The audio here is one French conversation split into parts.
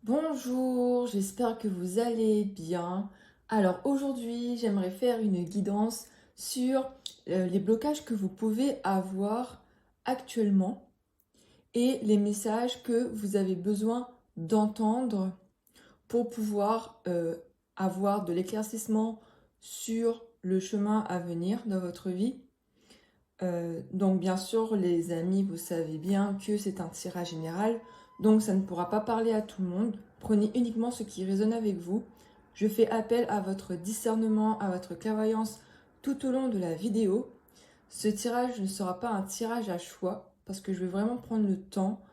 Bonjour, j'espère que vous allez bien. Alors aujourd'hui, j'aimerais faire une guidance sur les blocages que vous pouvez avoir actuellement et les messages que vous avez besoin d'entendre pour pouvoir avoir de l'éclaircissement sur le chemin à venir dans votre vie. Donc bien sûr, les amis, vous savez bien que c'est un tirage général, donc ça ne pourra pas parler à tout le monde. Prenez uniquement ce qui résonne avec vous. Je fais appel à votre discernement, à votre clairvoyance tout au long de la vidéo. Ce tirage ne sera pas un tirage à choix, parce que je vais vraiment prendre le temps,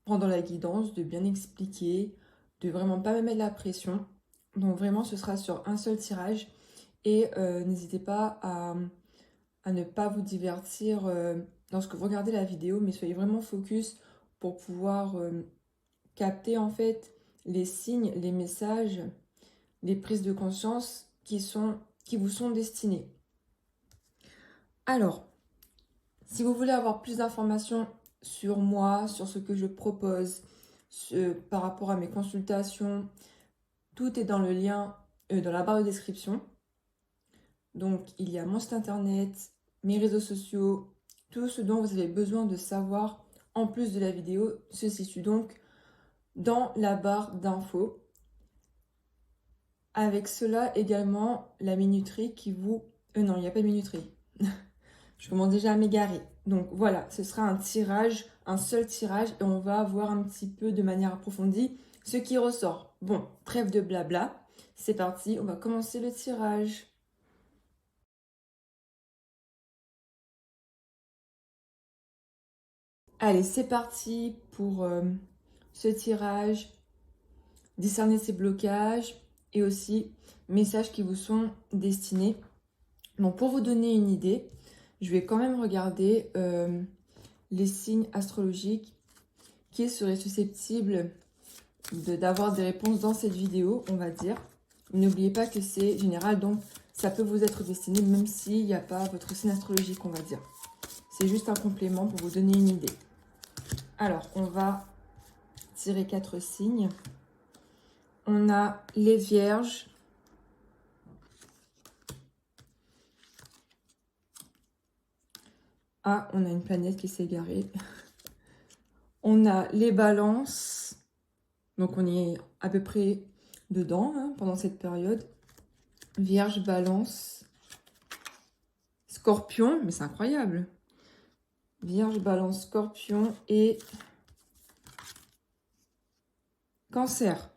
pendant la guidance, de bien expliquer, de vraiment pas me mettre la pression. Donc vraiment, ce sera sur un seul tirage. Et n'hésitez pas à ne pas vous divertir lorsque vous regardez la vidéo, mais soyez vraiment focus pour pouvoir capter en fait les signes, les messages, les prises de conscience qui vous sont destinées. Alors, si vous voulez avoir plus d'informations sur moi, sur ce que je propose, par rapport à mes consultations, tout est dans le lien, dans la barre de description. Donc, il y a mon site internet, mes réseaux sociaux, tout ce dont vous avez besoin de savoir en plus de la vidéo se situe donc dans la barre d'infos. Avec cela également, la minuterie qui vous... non, il n'y a pas de minuterie. Je commence déjà à m'égarer. Donc voilà, ce sera un tirage, un seul tirage, et on va voir un petit peu de manière approfondie ce qui ressort. Bon, trêve de blabla, c'est parti, on va commencer le tirage. Allez, c'est parti pour ce tirage, discerner ces blocages et aussi messages qui vous sont destinés. Donc pour vous donner une idée, je vais quand même regarder les signes astrologiques qui seraient susceptibles d'avoir des réponses dans cette vidéo, on va dire. N'oubliez pas que c'est général, donc ça peut vous être destiné même s'il n'y a pas votre signe astrologique, on va dire. C'est juste un complément pour vous donner une idée. Alors, on va tirer 4 signes. On a les vierges. Ah, on a une planète qui s'est égarée. On a les balances. Donc, on est à peu près dedans pendant cette période. Vierge, balance. Scorpion, mais c'est incroyable. Vierge, balance, scorpion et cancer.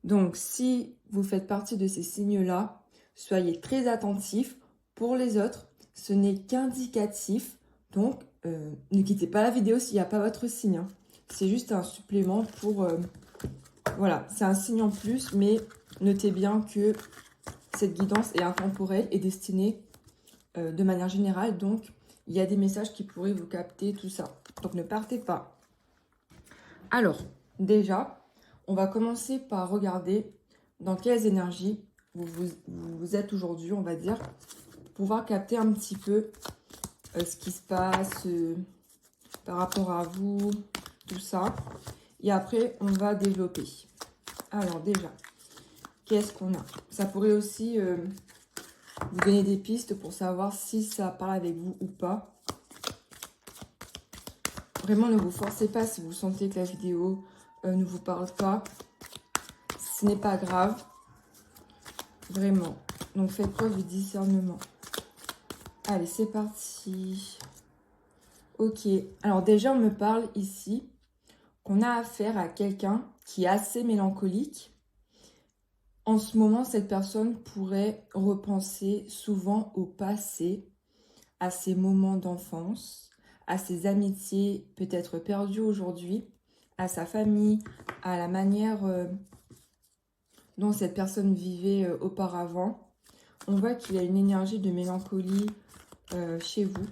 Donc, si vous faites partie de ces signes-là, soyez très attentifs. Pour les autres, ce n'est qu'indicatif. Donc, ne quittez pas la vidéo s'il n'y a pas votre signe. C'est juste un supplément pour... voilà, c'est un signe en plus, mais notez bien que cette guidance est intemporelle et destinée de manière générale. Donc, il y a des messages qui pourraient vous capter, tout ça. Donc, ne partez pas. Alors, déjà, on va commencer par regarder dans quelles énergies vous êtes aujourd'hui, on va dire, pour pouvoir capter un petit peu ce qui se passe par rapport à vous, tout ça. Et après, on va développer. Alors déjà, qu'est-ce qu'on a? Ça pourrait aussi vous donner des pistes pour savoir si ça parle avec vous ou pas. Vraiment, ne vous forcez pas si vous sentez que la vidéo ne vous parle pas. Ce n'est pas grave. Vraiment. Donc, faites preuve de discernement. Allez, c'est parti. Ok. Alors, déjà, on me parle ici qu'on a affaire à quelqu'un qui est assez mélancolique. En ce moment, cette personne pourrait repenser souvent au passé, à ses moments d'enfance, à ses amitiés peut-être perdues aujourd'hui, à sa famille, à la manière dont cette personne vivait auparavant. On voit qu'il y a une énergie de mélancolie chez vous.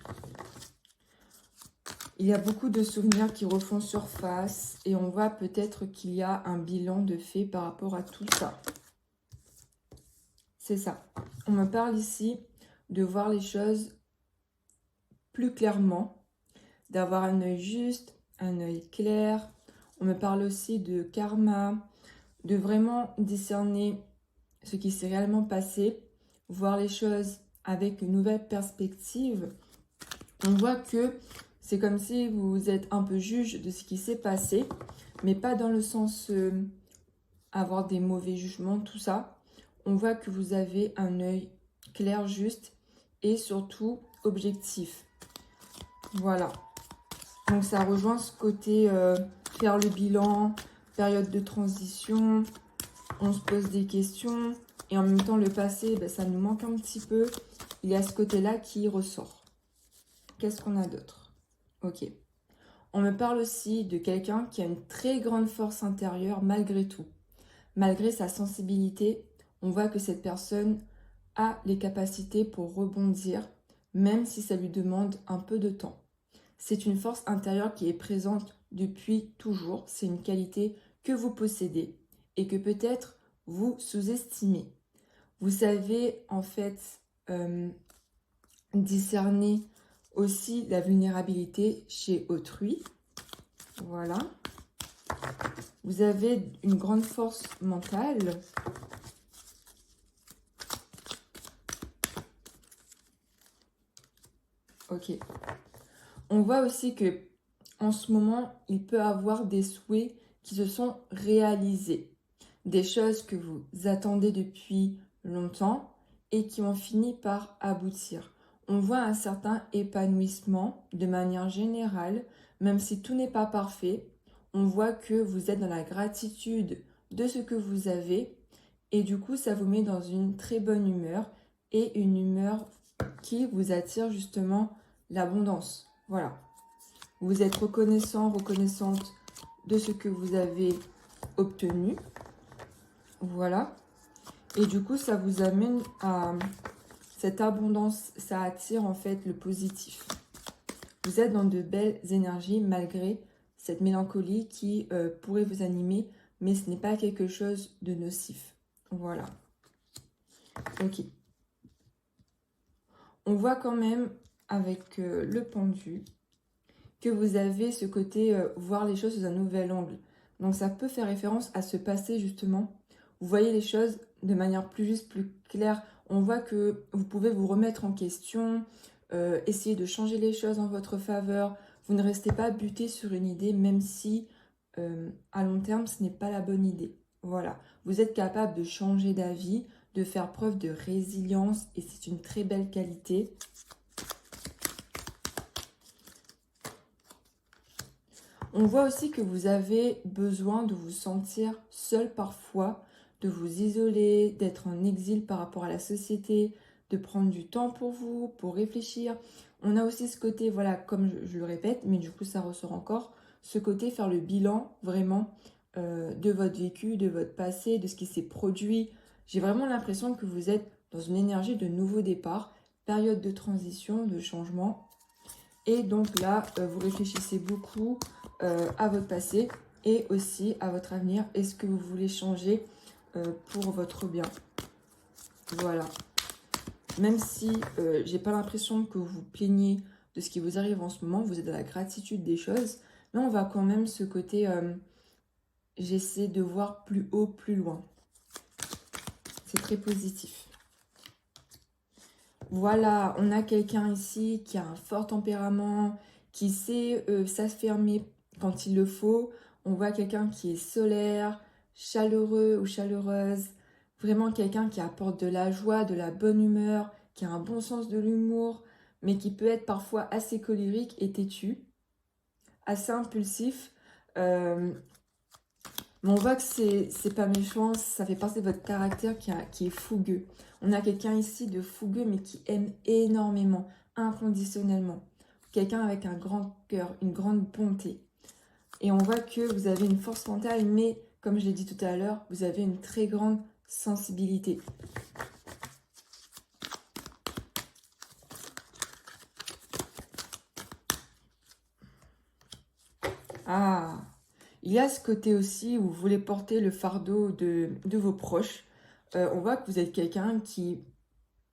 Il y a beaucoup de souvenirs qui refont surface et on voit peut-être qu'il y a un bilan de fait par rapport à tout ça. C'est ça. On me parle ici de voir les choses plus clairement, d'avoir un œil juste, un œil clair. On me parle aussi de karma, de vraiment discerner ce qui s'est réellement passé, voir les choses avec une nouvelle perspective. On voit que c'est comme si vous êtes un peu juge de ce qui s'est passé, mais pas dans le sens avoir des mauvais jugements, tout ça. On voit que vous avez un œil clair, juste et surtout objectif. Voilà. Donc ça rejoint ce côté faire le bilan, période de transition, on se pose des questions et en même temps le passé, ben, ça nous manque un petit peu. Il y a ce côté-là qui ressort. Qu'est-ce qu'on a d'autre? Ok. On me parle aussi de quelqu'un qui a une très grande force intérieure malgré tout. Malgré sa sensibilité, on voit que cette personne a les capacités pour rebondir, même si ça lui demande un peu de temps. C'est une force intérieure qui est présente depuis toujours. C'est une qualité que vous possédez et que peut-être vous sous-estimez. Vous savez en fait discerner aussi la vulnérabilité chez autrui. Voilà. Vous avez une grande force mentale. Ok. On voit aussi que en ce moment, il peut avoir des souhaits qui se sont réalisés. Des choses que vous attendez depuis longtemps et qui ont fini par aboutir. On voit un certain épanouissement de manière générale, même si tout n'est pas parfait. On voit que vous êtes dans la gratitude de ce que vous avez et du coup, ça vous met dans une très bonne humeur et une humeur qui vous attire justement l'abondance. Voilà. Vous êtes reconnaissant, reconnaissante de ce que vous avez obtenu. Voilà. Et du coup, ça vous amène à cette abondance. Ça attire en fait le positif. Vous êtes dans de belles énergies malgré cette mélancolie qui pourrait vous animer, mais ce n'est pas quelque chose de nocif. Voilà. Ok. On voit quand même avec le pendu que vous avez ce côté voir les choses sous un nouvel angle. Donc ça peut faire référence à ce passé justement. Vous voyez les choses de manière plus juste, plus claire. On voit que vous pouvez vous remettre en question, essayer de changer les choses en votre faveur. Vous ne restez pas buté sur une idée, même si à long terme, ce n'est pas la bonne idée. Voilà, vous êtes capable de changer d'avis, de faire preuve de résilience et c'est une très belle qualité. On voit aussi que vous avez besoin de vous sentir seul parfois, de vous isoler, d'être en exil par rapport à la société, de prendre du temps pour vous, pour réfléchir. On a aussi ce côté, voilà, comme je le répète, mais du coup ça ressort encore, ce côté faire le bilan vraiment de votre vécu, de votre passé, de ce qui s'est produit. J'ai vraiment l'impression que vous êtes dans une énergie de nouveau départ, période de transition, de changement. Et donc là, vous réfléchissez beaucoup à votre passé et aussi à votre avenir. Est-ce que vous voulez changer pour votre bien? Voilà. Même si j'ai pas l'impression que vous vous plaignez de ce qui vous arrive en ce moment, vous êtes dans la gratitude des choses, mais on va quand même ce côté j'essaie de voir plus haut, plus loin. C'est très positif. Voilà, on a quelqu'un ici qui a un fort tempérament, qui sait s'affirmer quand il le faut. On voit quelqu'un qui est solaire, chaleureux ou chaleureuse. Vraiment quelqu'un qui apporte de la joie, de la bonne humeur, qui a un bon sens de l'humour, mais qui peut être parfois assez colérique et têtu, assez impulsif. Mais on voit que c'est pas méchant, ça fait partie de votre caractère qui est fougueux. On a quelqu'un ici de fougueux, mais qui aime énormément, inconditionnellement. Quelqu'un avec un grand cœur, une grande bonté. Et on voit que vous avez une force mentale, mais comme je l'ai dit tout à l'heure, vous avez une très grande sensibilité. Ah, il y a ce côté aussi où vous voulez porter le fardeau de vos proches. On voit que vous êtes quelqu'un qui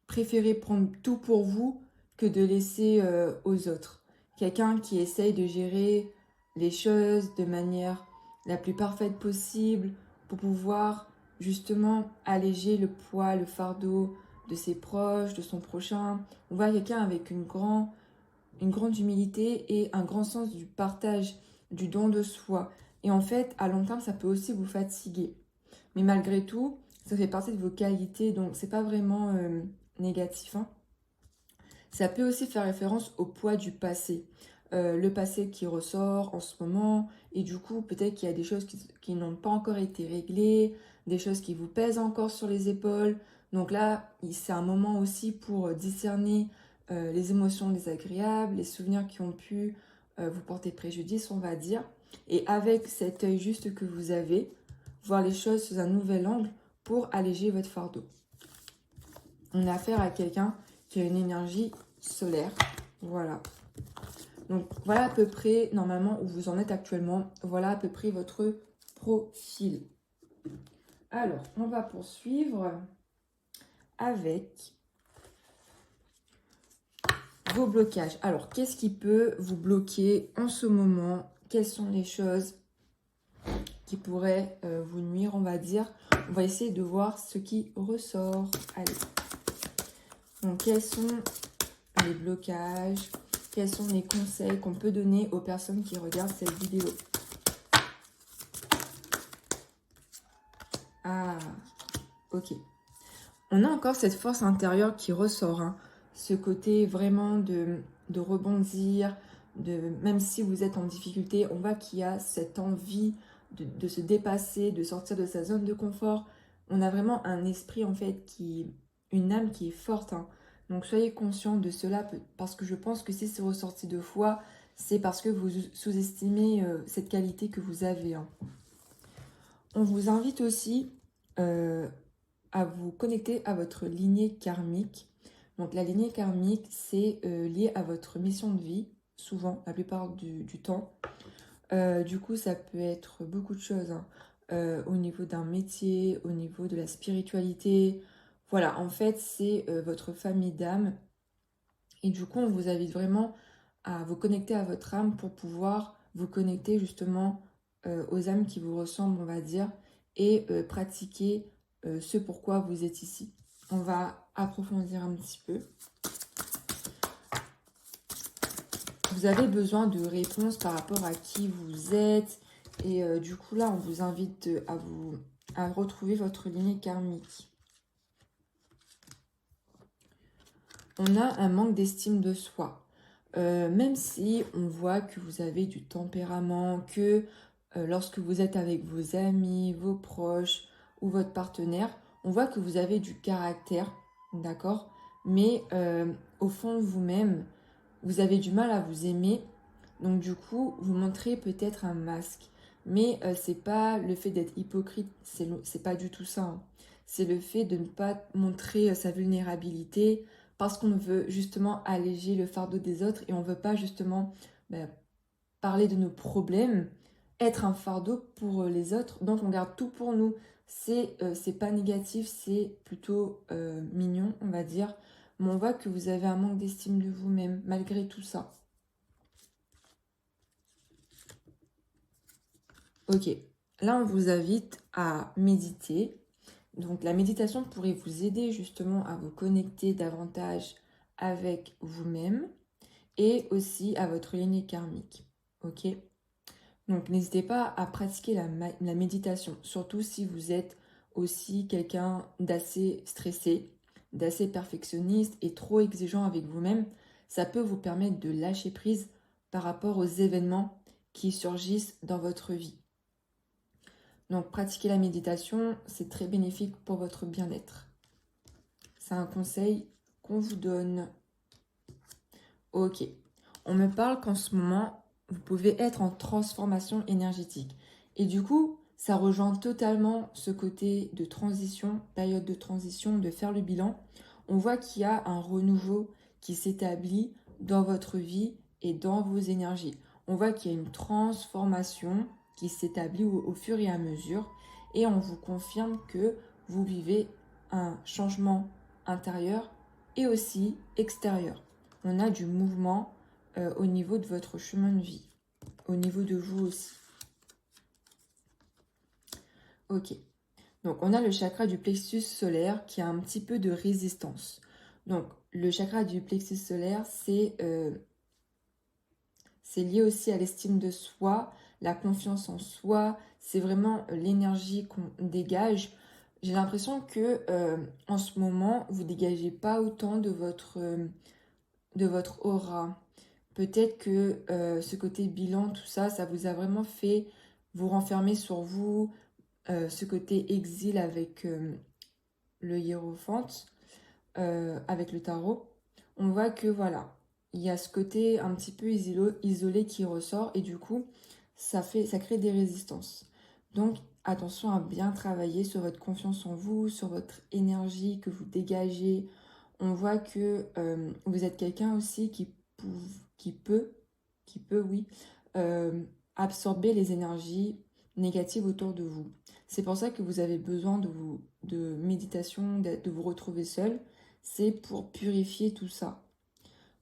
préférez prendre tout pour vous que de laisser aux autres. Quelqu'un qui essaye de gérer les choses de manière la plus parfaite possible pour pouvoir justement alléger le poids, le fardeau de ses proches, de son prochain. On voit quelqu'un avec une grande humilité et un grand sens du partage, du don de soi. Et en fait, à long terme, ça peut aussi vous fatiguer. Mais malgré tout, ça fait partie de vos qualités, donc c'est pas vraiment négatif, hein. Ça peut aussi faire référence au poids du passé. Le passé qui ressort en ce moment, et du coup, peut-être qu'il y a des choses qui n'ont pas encore été réglées, des choses qui vous pèsent encore sur les épaules. Donc là, c'est un moment aussi pour discerner les émotions désagréables, les souvenirs qui ont pu vous porter préjudice, on va dire. Et avec cet œil juste que vous avez, voir les choses sous un nouvel angle pour alléger votre fardeau. On a affaire à quelqu'un qui a une énergie solaire. Voilà. Donc voilà à peu près, normalement, où vous en êtes actuellement. Voilà à peu près votre profil. Alors, on va poursuivre avec vos blocages. Alors, qu'est-ce qui peut vous bloquer en ce moment? Quelles sont les choses qui pourraient vous nuire, on va dire? On va essayer de voir ce qui ressort. Allez. Donc, quels sont les blocages? Quels sont les conseils qu'on peut donner aux personnes qui regardent cette vidéo? Ah, ok. On a encore cette force intérieure qui ressort, hein. Ce côté vraiment de rebondir, même si vous êtes en difficulté, on voit qu'il y a cette envie de se dépasser, de sortir de sa zone de confort. On a vraiment un esprit, en fait, une âme qui est forte, hein. Donc soyez conscient de cela, parce que je pense que si c'est ressorti 2 fois, c'est parce que vous sous-estimez cette qualité que vous avez, hein. On vous invite aussi à vous connecter à votre lignée karmique. Donc la lignée karmique, c'est lié à votre mission de vie, souvent, la plupart du temps. Du coup, ça peut être beaucoup de choses, hein. Au niveau d'un métier, au niveau de la spiritualité. Voilà, en fait, c'est votre famille d'âme. Et du coup, on vous invite vraiment à vous connecter à votre âme pour pouvoir vous connecter justement aux âmes qui vous ressemblent, on va dire, et pratiquer ce pourquoi vous êtes ici. On va approfondir un petit peu. Vous avez besoin de réponses par rapport à qui vous êtes. Et du coup, là, on vous invite à retrouver votre lignée karmique. On a un manque d'estime de soi. Même si on voit que vous avez du tempérament, que lorsque vous êtes avec vos amis, vos proches ou votre partenaire, on voit que vous avez du caractère, d'accord? Mais au fond de vous-même, vous avez du mal à vous aimer. Donc du coup, vous montrez peut-être un masque. Mais c'est pas le fait d'être hypocrite, c'est pas du tout ça, hein. C'est le fait de ne pas montrer sa vulnérabilité, parce qu'on veut justement alléger le fardeau des autres et on ne veut pas justement parler de nos problèmes, être un fardeau pour les autres. Donc on garde tout pour nous. C'est pas négatif, c'est plutôt mignon, on va dire. Mais on voit que vous avez un manque d'estime de vous-même malgré tout ça. Ok, là on vous invite à méditer. Donc la méditation pourrait vous aider justement à vous connecter davantage avec vous-même et aussi à votre lignée karmique. Ok? Donc n'hésitez pas à pratiquer la méditation, surtout si vous êtes aussi quelqu'un d'assez stressé, d'assez perfectionniste et trop exigeant avec vous-même. Ça peut vous permettre de lâcher prise par rapport aux événements qui surgissent dans votre vie. Donc pratiquer la méditation, c'est très bénéfique pour votre bien-être. C'est un conseil qu'on vous donne. Ok. On me parle qu'en ce moment, vous pouvez être en transformation énergétique. Et du coup, ça rejoint totalement ce côté de transition, période de transition, de faire le bilan. On voit qu'il y a un renouveau qui s'établit dans votre vie et dans vos énergies. On voit qu'il y a une transformation qui s'établit au fur et à mesure. Et on vous confirme que vous vivez un changement intérieur et aussi extérieur. On a du mouvement au niveau de votre chemin de vie, au niveau de vous aussi. Ok. Donc, on a le chakra du plexus solaire qui a un petit peu de résistance. Donc, le chakra du plexus solaire, c'est lié aussi à l'estime de soi, la confiance en soi. C'est vraiment l'énergie qu'on dégage. J'ai l'impression que en ce moment, vous dégagez pas autant de votre aura. Peut-être que ce côté bilan, tout ça, ça vous a vraiment fait vous renfermer sur vous. Ce côté exil avec le hiérophante, avec le tarot, on voit que voilà, il y a ce côté un petit peu isolé qui ressort et du coup, ça crée des résistances. Donc, attention à bien travailler sur votre confiance en vous, sur votre énergie que vous dégagez. On voit que vous êtes quelqu'un aussi qui peut, oui, euh, absorber les énergies négatives autour de vous. C'est pour ça que vous avez besoin de méditation, de vous retrouver seul. C'est pour purifier tout ça.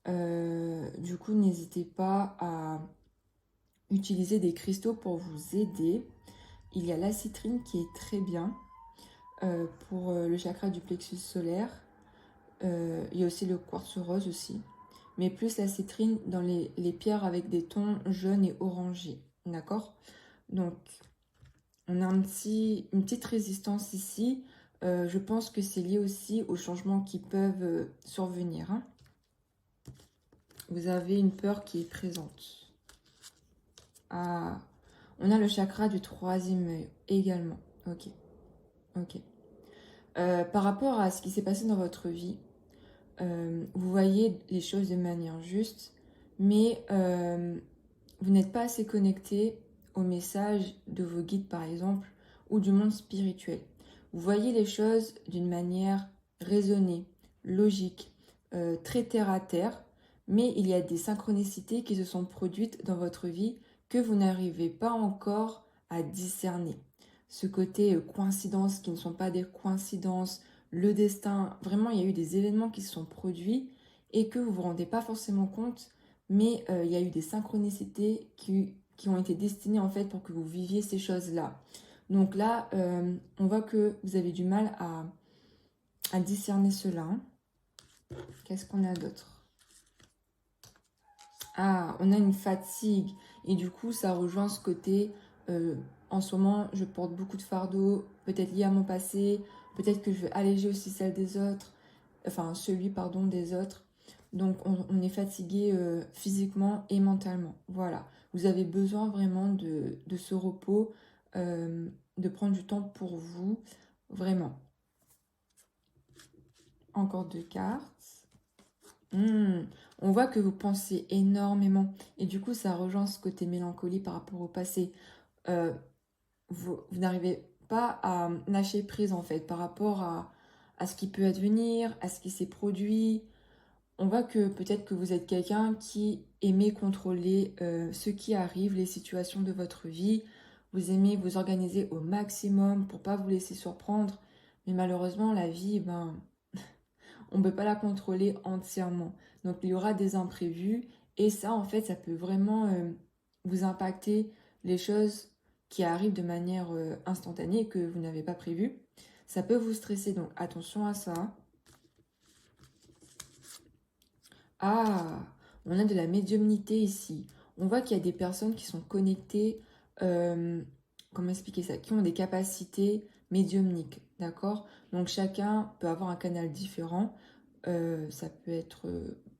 Du coup, n'hésitez pas à utiliser des cristaux pour vous aider. Il y a la citrine qui est très bien pour le chakra du plexus solaire. Il y a aussi le quartz rose aussi. Mais plus la citrine dans les pierres avec des tons jaunes et orangés. D'accord? Donc, on a une petite résistance ici. Je pense que c'est lié aussi aux changements qui peuvent survenir. Hein. Vous avez une peur qui est présente. Ah, on a le chakra du troisième œil également. Ok, ok. Par rapport à ce qui s'est passé dans votre vie, vous voyez les choses de manière juste, mais vous n'êtes pas assez connecté au message de vos guides, par exemple, ou du monde spirituel. Vous voyez les choses d'une manière raisonnée, logique, très terre à terre, mais il y a des synchronicités qui se sont produites dans votre vie que vous n'arrivez pas encore à discerner. Ce côté coïncidences qui ne sont pas des coïncidences, le destin, vraiment il y a eu des événements qui se sont produits et que vous ne vous rendez pas forcément compte, mais il y a eu des synchronicités qui ont été destinées en fait pour que vous viviez ces choses-là. Donc là, on voit que vous avez du mal à discerner cela. Qu'est-ce qu'on a d'autre? Ah, on a une fatigue. Et du coup, ça rejoint ce côté, en ce moment, je porte beaucoup de fardeaux, peut-être lié à mon passé, peut-être que je veux alléger aussi celle des autres, enfin celui, pardon, des autres. Donc, on est fatigué physiquement et mentalement. Voilà. Vous avez besoin vraiment de ce repos, de prendre du temps pour vous, vraiment. Encore deux cartes. On voit que vous pensez énormément et du coup ça rejoint ce côté mélancolie par rapport au passé. Euh, vous n'arrivez pas à lâcher prise en fait par rapport à ce qui peut advenir, à ce qui s'est produit. On voit que peut-être que vous êtes quelqu'un qui aimait contrôler ce qui arrive, les situations de votre vie. Vous aimez vous organiser au maximum pour pas vous laisser surprendre. Mais malheureusement la vie, ben on ne peut pas la contrôler entièrement. Donc il y aura des imprévus et ça en fait ça peut vraiment vous impacter les choses qui arrivent de manière instantanée et que vous n'avez pas prévu. Ça peut vous stresser donc attention à ça. Ah, on a de la médiumnité ici. On voit qu'il y a des personnes qui sont connectées, comment expliquer ça, qui ont des capacités médiumniques, d'accord? Donc chacun peut avoir un canal différent. Ça peut être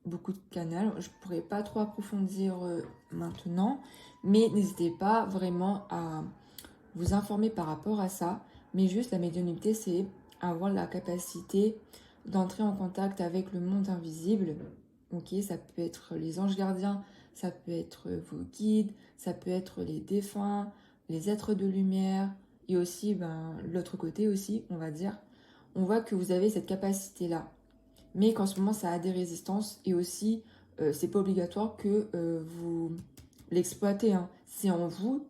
beaucoup de canaux. Je ne pourrais pas trop approfondir maintenant, mais n'hésitez pas vraiment à vous informer par rapport à ça. Mais juste la médiumnité, c'est avoir la capacité d'entrer en contact avec le monde invisible. Ok, ça peut être les anges gardiens, ça peut être vos guides, ça peut être les défunts, les êtres de lumière, et aussi l'autre côté aussi, on va dire. On voit que vous avez cette capacité-là mais qu'en ce moment ça a des résistances et aussi c'est pas obligatoire que vous l'exploitez. Hein. C'est en vous,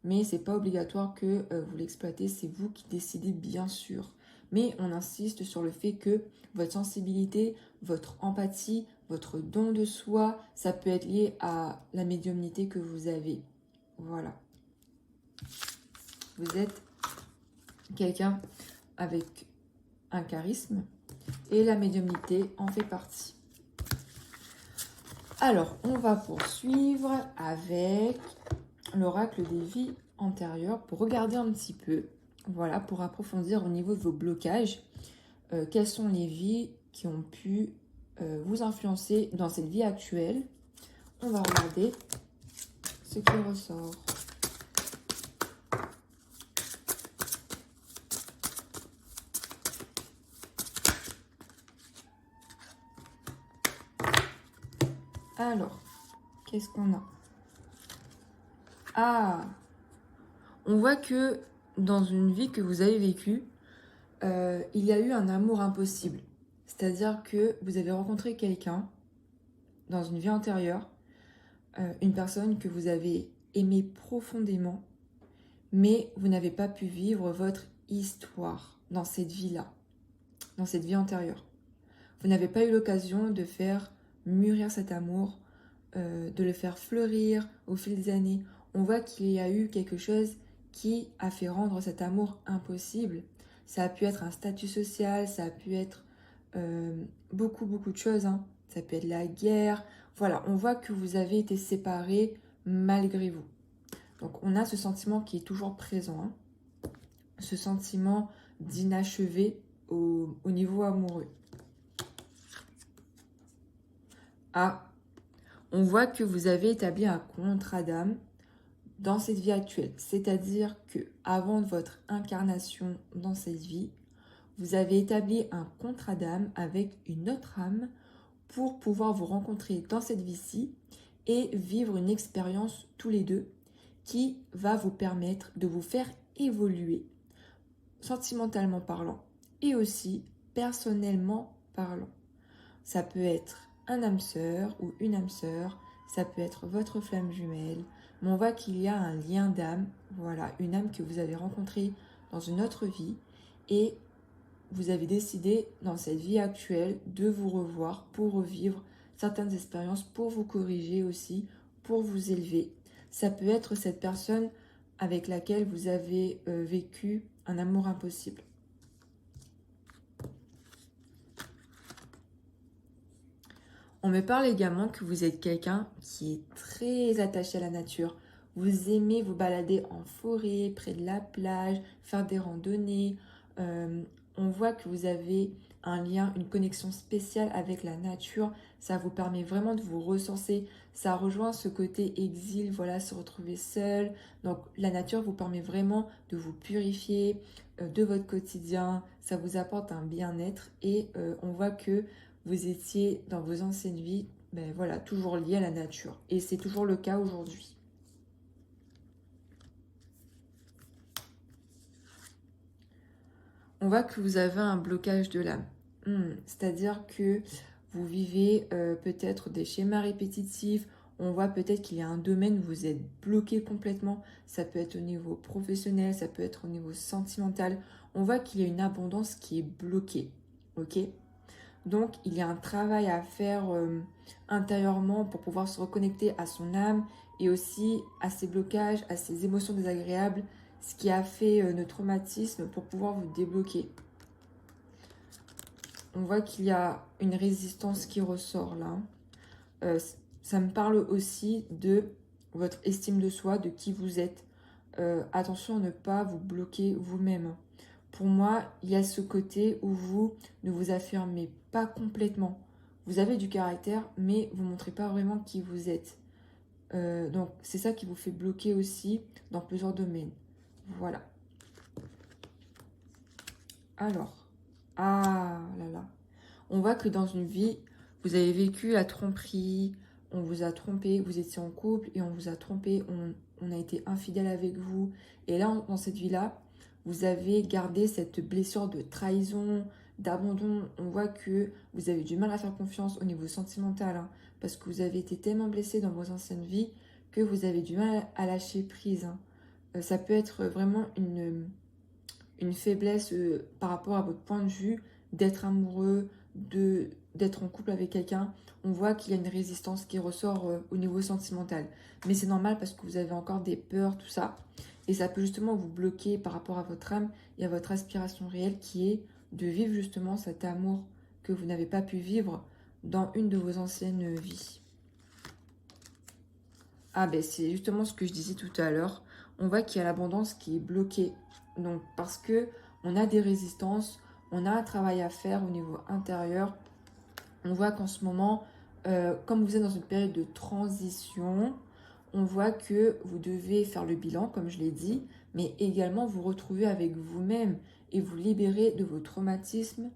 mais c'est pas obligatoire que vous l'exploitez, c'est vous qui décidez bien sûr. Mais on insiste sur le fait que votre sensibilité, votre empathie, votre don de soi, ça peut être lié à la médiumnité que vous avez. Voilà. Vous êtes quelqu'un avec un charisme et la médiumnité en fait partie. Alors, on va poursuivre avec l'oracle des vies antérieures pour regarder un petit peu, voilà, pour approfondir au niveau de vos blocages, quelles sont les vies qui ont pu vous influencer dans cette vie actuelle. On va regarder ce qui ressort. Alors, qu'est-ce qu'on a? Ah, on voit que dans une vie que vous avez vécue, il y a eu un amour impossible. C'est-à-dire que vous avez rencontré quelqu'un dans une vie antérieure, une personne que vous avez aimée profondément, mais vous n'avez pas pu vivre votre histoire dans cette vie-là, dans cette vie antérieure. Vous n'avez pas eu l'occasion de faire mûrir cet amour, de le faire fleurir au fil des années. On voit qu'il y a eu quelque chose qui a fait rendre cet amour impossible. Ça a pu être un statut social, ça a pu être beaucoup de choses, hein. Ça peut être la guerre. Voilà, on voit que vous avez été séparés malgré vous. Donc on a ce sentiment qui est toujours présent, hein. Ce sentiment d'inachevé au niveau amoureux. Ah, on voit que vous avez établi un contrat d'âme dans cette vie actuelle. C'est-à-dire que avant votre incarnation dans cette vie, vous avez établi un contrat d'âme avec une autre âme pour pouvoir vous rencontrer dans cette vie-ci et vivre une expérience tous les deux qui va vous permettre de vous faire évoluer sentimentalement parlant et aussi personnellement parlant. Ça peut être un âme sœur ou une âme sœur, ça peut être votre flamme jumelle, mais on voit qu'il y a un lien d'âme, voilà, une âme que vous avez rencontrée dans une autre vie et vous avez décidé dans cette vie actuelle de vous revoir pour revivre certaines expériences, pour vous corriger aussi, pour vous élever. Ça peut être cette personne avec laquelle vous avez vécu un amour impossible. On me parle également que vous êtes quelqu'un qui est très attaché à la nature. Vous aimez vous balader en forêt, près de la plage, faire des randonnées. On voit que vous avez un lien, une connexion spéciale avec la nature. Ça vous permet vraiment de vous ressourcer. Ça rejoint ce côté exil, voilà, se retrouver seul. Donc la nature vous permet vraiment de vous purifier de votre quotidien. Ça vous apporte un bien-être et on voit que vous étiez dans vos anciennes vies, ben voilà, toujours lié à la nature. Et c'est toujours le cas aujourd'hui. On voit que vous avez un blocage de l'âme. C'est-à-dire que vous vivez peut-être des schémas répétitifs. On voit peut-être qu'il y a un domaine où vous êtes bloqué complètement. Ça peut être au niveau professionnel, ça peut être au niveau sentimental. On voit qu'il y a une abondance qui est bloquée. Ok ? Donc, il y a un travail à faire intérieurement pour pouvoir se reconnecter à son âme et aussi à ses blocages, à ses émotions désagréables, ce qui a fait nos traumatismes pour pouvoir vous débloquer. On voit qu'il y a une résistance qui ressort là. Ça me parle aussi de votre estime de soi, de qui vous êtes. Attention à ne pas vous bloquer vous-même. Pour moi, il y a ce côté où vous ne vous affirmez pas complètement. Vous avez du caractère, mais vous ne montrez pas vraiment qui vous êtes. Donc, c'est ça qui vous fait bloquer aussi dans plusieurs domaines. Voilà. Alors, ah là là. On voit que dans une vie, vous avez vécu la tromperie, on vous a trompé, vous étiez en couple et on vous a trompé, on a été infidèle avec vous. Et là, dans cette vie-là, vous avez gardé cette blessure de trahison, d'abandon. On voit que vous avez du mal à faire confiance au niveau sentimental, hein, parce que vous avez été tellement blessé dans vos anciennes vies que vous avez du mal à lâcher prise, hein. Ça peut être vraiment une faiblesse par rapport à votre point de vue d'être amoureux, d'être en couple avec quelqu'un. On voit qu'il y a une résistance qui ressort au niveau sentimental. Mais c'est normal parce que vous avez encore des peurs, tout ça. Et ça peut justement vous bloquer par rapport à votre âme et à votre aspiration réelle qui est de vivre justement cet amour que vous n'avez pas pu vivre dans une de vos anciennes vies. Ah ben c'est justement ce que je disais tout à l'heure. On voit qu'il y a l'abondance qui est bloquée. Donc parce que on a des résistances, on a un travail à faire au niveau intérieur. On voit qu'en ce moment, comme vous êtes dans une période de transition, on voit que vous devez faire le bilan, comme je l'ai dit, mais également vous retrouver avec vous-même et vous libérer de vos traumatismes,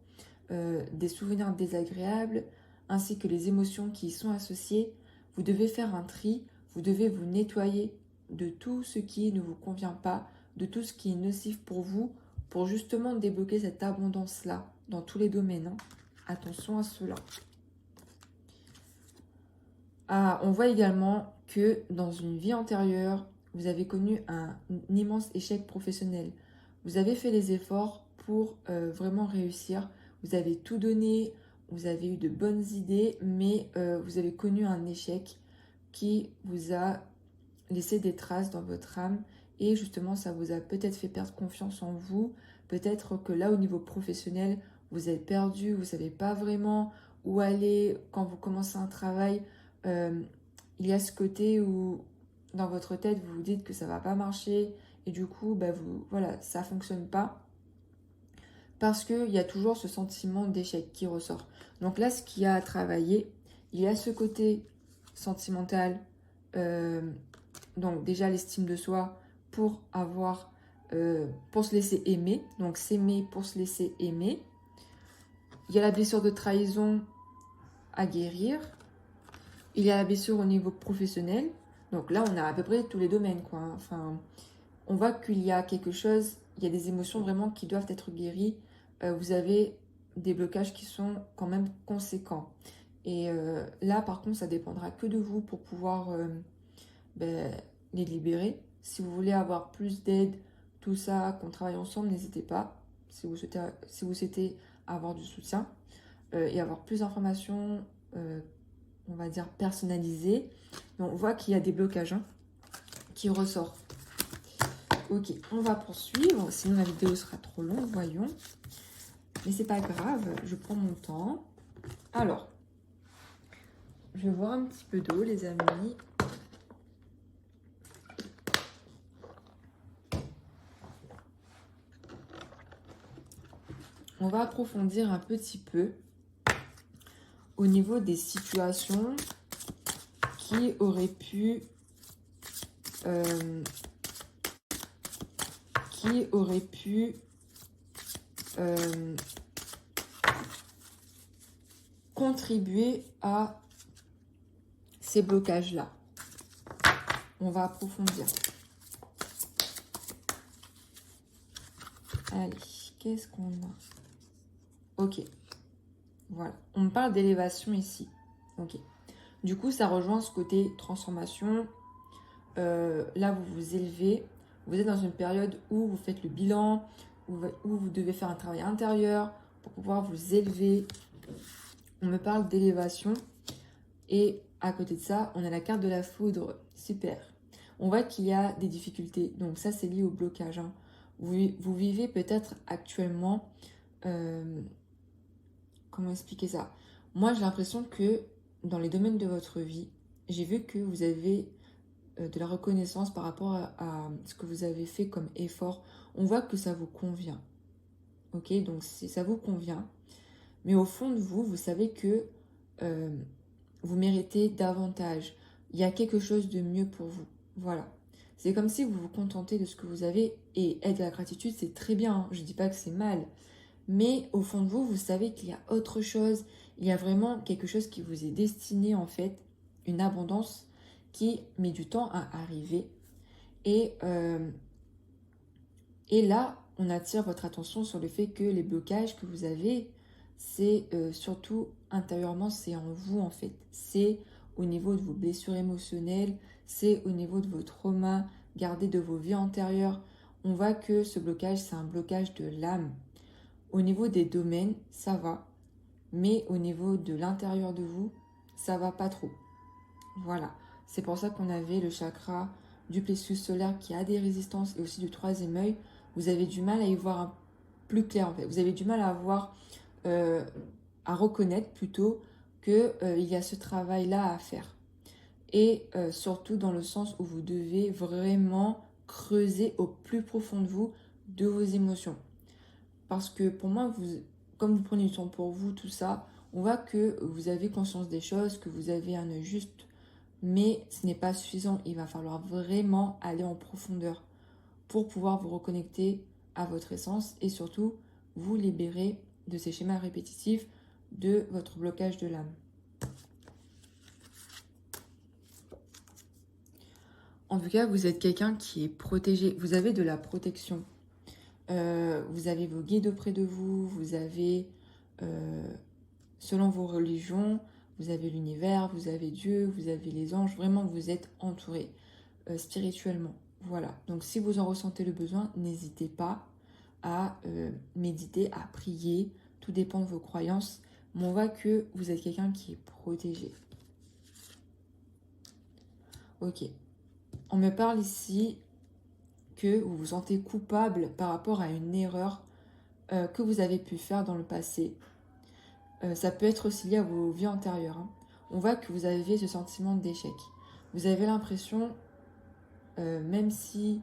des souvenirs désagréables, ainsi que les émotions qui y sont associées. Vous devez faire un tri, vous devez vous nettoyer de tout ce qui ne vous convient pas, de tout ce qui est nocif pour vous, pour justement débloquer cette abondance-là dans tous les domaines. Hein. Attention à cela. Ah, on voit également que dans une vie antérieure, vous avez connu un immense échec professionnel. Vous avez fait les efforts pour vraiment réussir. Vous avez tout donné, vous avez eu de bonnes idées, mais vous avez connu un échec qui vous a laissé des traces dans votre âme. Et justement, ça vous a peut-être fait perdre confiance en vous. Peut-être que là, au niveau professionnel, vous êtes perdu, vous ne savez pas vraiment où aller quand vous commencez un travail. Il y a ce côté où dans votre tête vous vous dites que ça va pas marcher et du coup voilà, ça fonctionne pas parce qu'il y a toujours ce sentiment d'échec qui ressort. Donc là, ce qu'il y a à travailler, il y a ce côté sentimental, donc déjà l'estime de soi pour pour se laisser aimer, donc s'aimer pour se laisser aimer. Il y a la blessure de trahison à guérir. Il y a la blessure au niveau professionnel. Donc là, on a à peu près tous les domaines, quoi. Enfin, on voit qu'il y a quelque chose, il y a des émotions vraiment qui doivent être guéries. Vous avez des blocages qui sont quand même conséquents. Et là, par contre, ça dépendra que de vous pour pouvoir les libérer. Si vous voulez avoir plus d'aide, tout ça, qu'on travaille ensemble, n'hésitez pas. Si vous souhaitez avoir du soutien et avoir plus d'informations, on va dire personnalisé. Mais on voit qu'il y a des blocages qui ressortent. Ok, on va poursuivre, sinon la vidéo sera trop longue, voyons. Mais c'est pas grave, je prends mon temps. Alors, je vais boire un petit peu d'eau, les amis. On va approfondir un petit peu au niveau des situations qui auraient pu contribuer à ces blocages-là. On va approfondir. Allez, qu'est-ce qu'on a? Ok, voilà. On me parle d'élévation ici. Ok. Du coup, ça rejoint ce côté transformation. Là, vous vous élevez. Vous êtes dans une période où vous faites le bilan, où vous devez faire un travail intérieur pour pouvoir vous élever. On me parle d'élévation. Et à côté de ça, on a la carte de la foudre. Super. On voit qu'il y a des difficultés. Donc ça, c'est lié au blocage. Hein. Vous vivez peut-être actuellement... comment expliquer ça? Moi, j'ai l'impression que dans les domaines de votre vie, j'ai vu que vous avez de la reconnaissance par rapport à ce que vous avez fait comme effort. On voit que ça vous convient. Ok, donc ça vous convient. Mais au fond de vous, vous savez que vous méritez davantage. Il y a quelque chose de mieux pour vous. Voilà. C'est comme si vous vous contentez de ce que vous avez. Et être à la gratitude, c'est très bien. Hein. Je ne dis pas que c'est mal. Mais au fond de vous, vous savez qu'il y a autre chose. Il y a vraiment quelque chose qui vous est destiné, en fait. Une abondance qui met du temps à arriver. Et là, on attire votre attention sur le fait que les blocages que vous avez, c'est surtout intérieurement, c'est en vous en fait. C'est au niveau de vos blessures émotionnelles, c'est au niveau de vos traumas gardés de vos vies antérieures. On voit que ce blocage, c'est un blocage de l'âme. Au niveau des domaines, ça va. Mais au niveau de l'intérieur de vous, ça va pas trop. Voilà. C'est pour ça qu'on avait le chakra du plexus solaire qui a des résistances et aussi du troisième œil, vous avez du mal à y voir plus clair en fait. Vous avez du mal à voir, à reconnaître plutôt qu'il y a ce travail-là à faire. Et surtout dans le sens où vous devez vraiment creuser au plus profond de vous, de vos émotions. Parce que pour moi, comme vous prenez du temps pour vous, tout ça, on voit que vous avez conscience des choses, que vous avez un œil juste, mais ce n'est pas suffisant. Il va falloir vraiment aller en profondeur pour pouvoir vous reconnecter à votre essence et surtout vous libérer de ces schémas répétitifs, de votre blocage de l'âme. En tout cas, vous êtes quelqu'un qui est protégé. Vous avez de la protection. Vous avez vos guides auprès de vous. Vous avez, selon vos religions, vous avez l'univers, vous avez Dieu, vous avez les anges. Vraiment, vous êtes entouré spirituellement. Voilà. Donc, si vous en ressentez le besoin, n'hésitez pas à méditer, à prier. Tout dépend de vos croyances. Mais on voit que vous êtes quelqu'un qui est protégé. Ok. On me parle ici que vous vous sentez coupable par rapport à une erreur que vous avez pu faire dans le passé. Ça peut être aussi lié à vos vies antérieures. Hein. On voit que vous avez ce sentiment d'échec. Vous avez l'impression, même si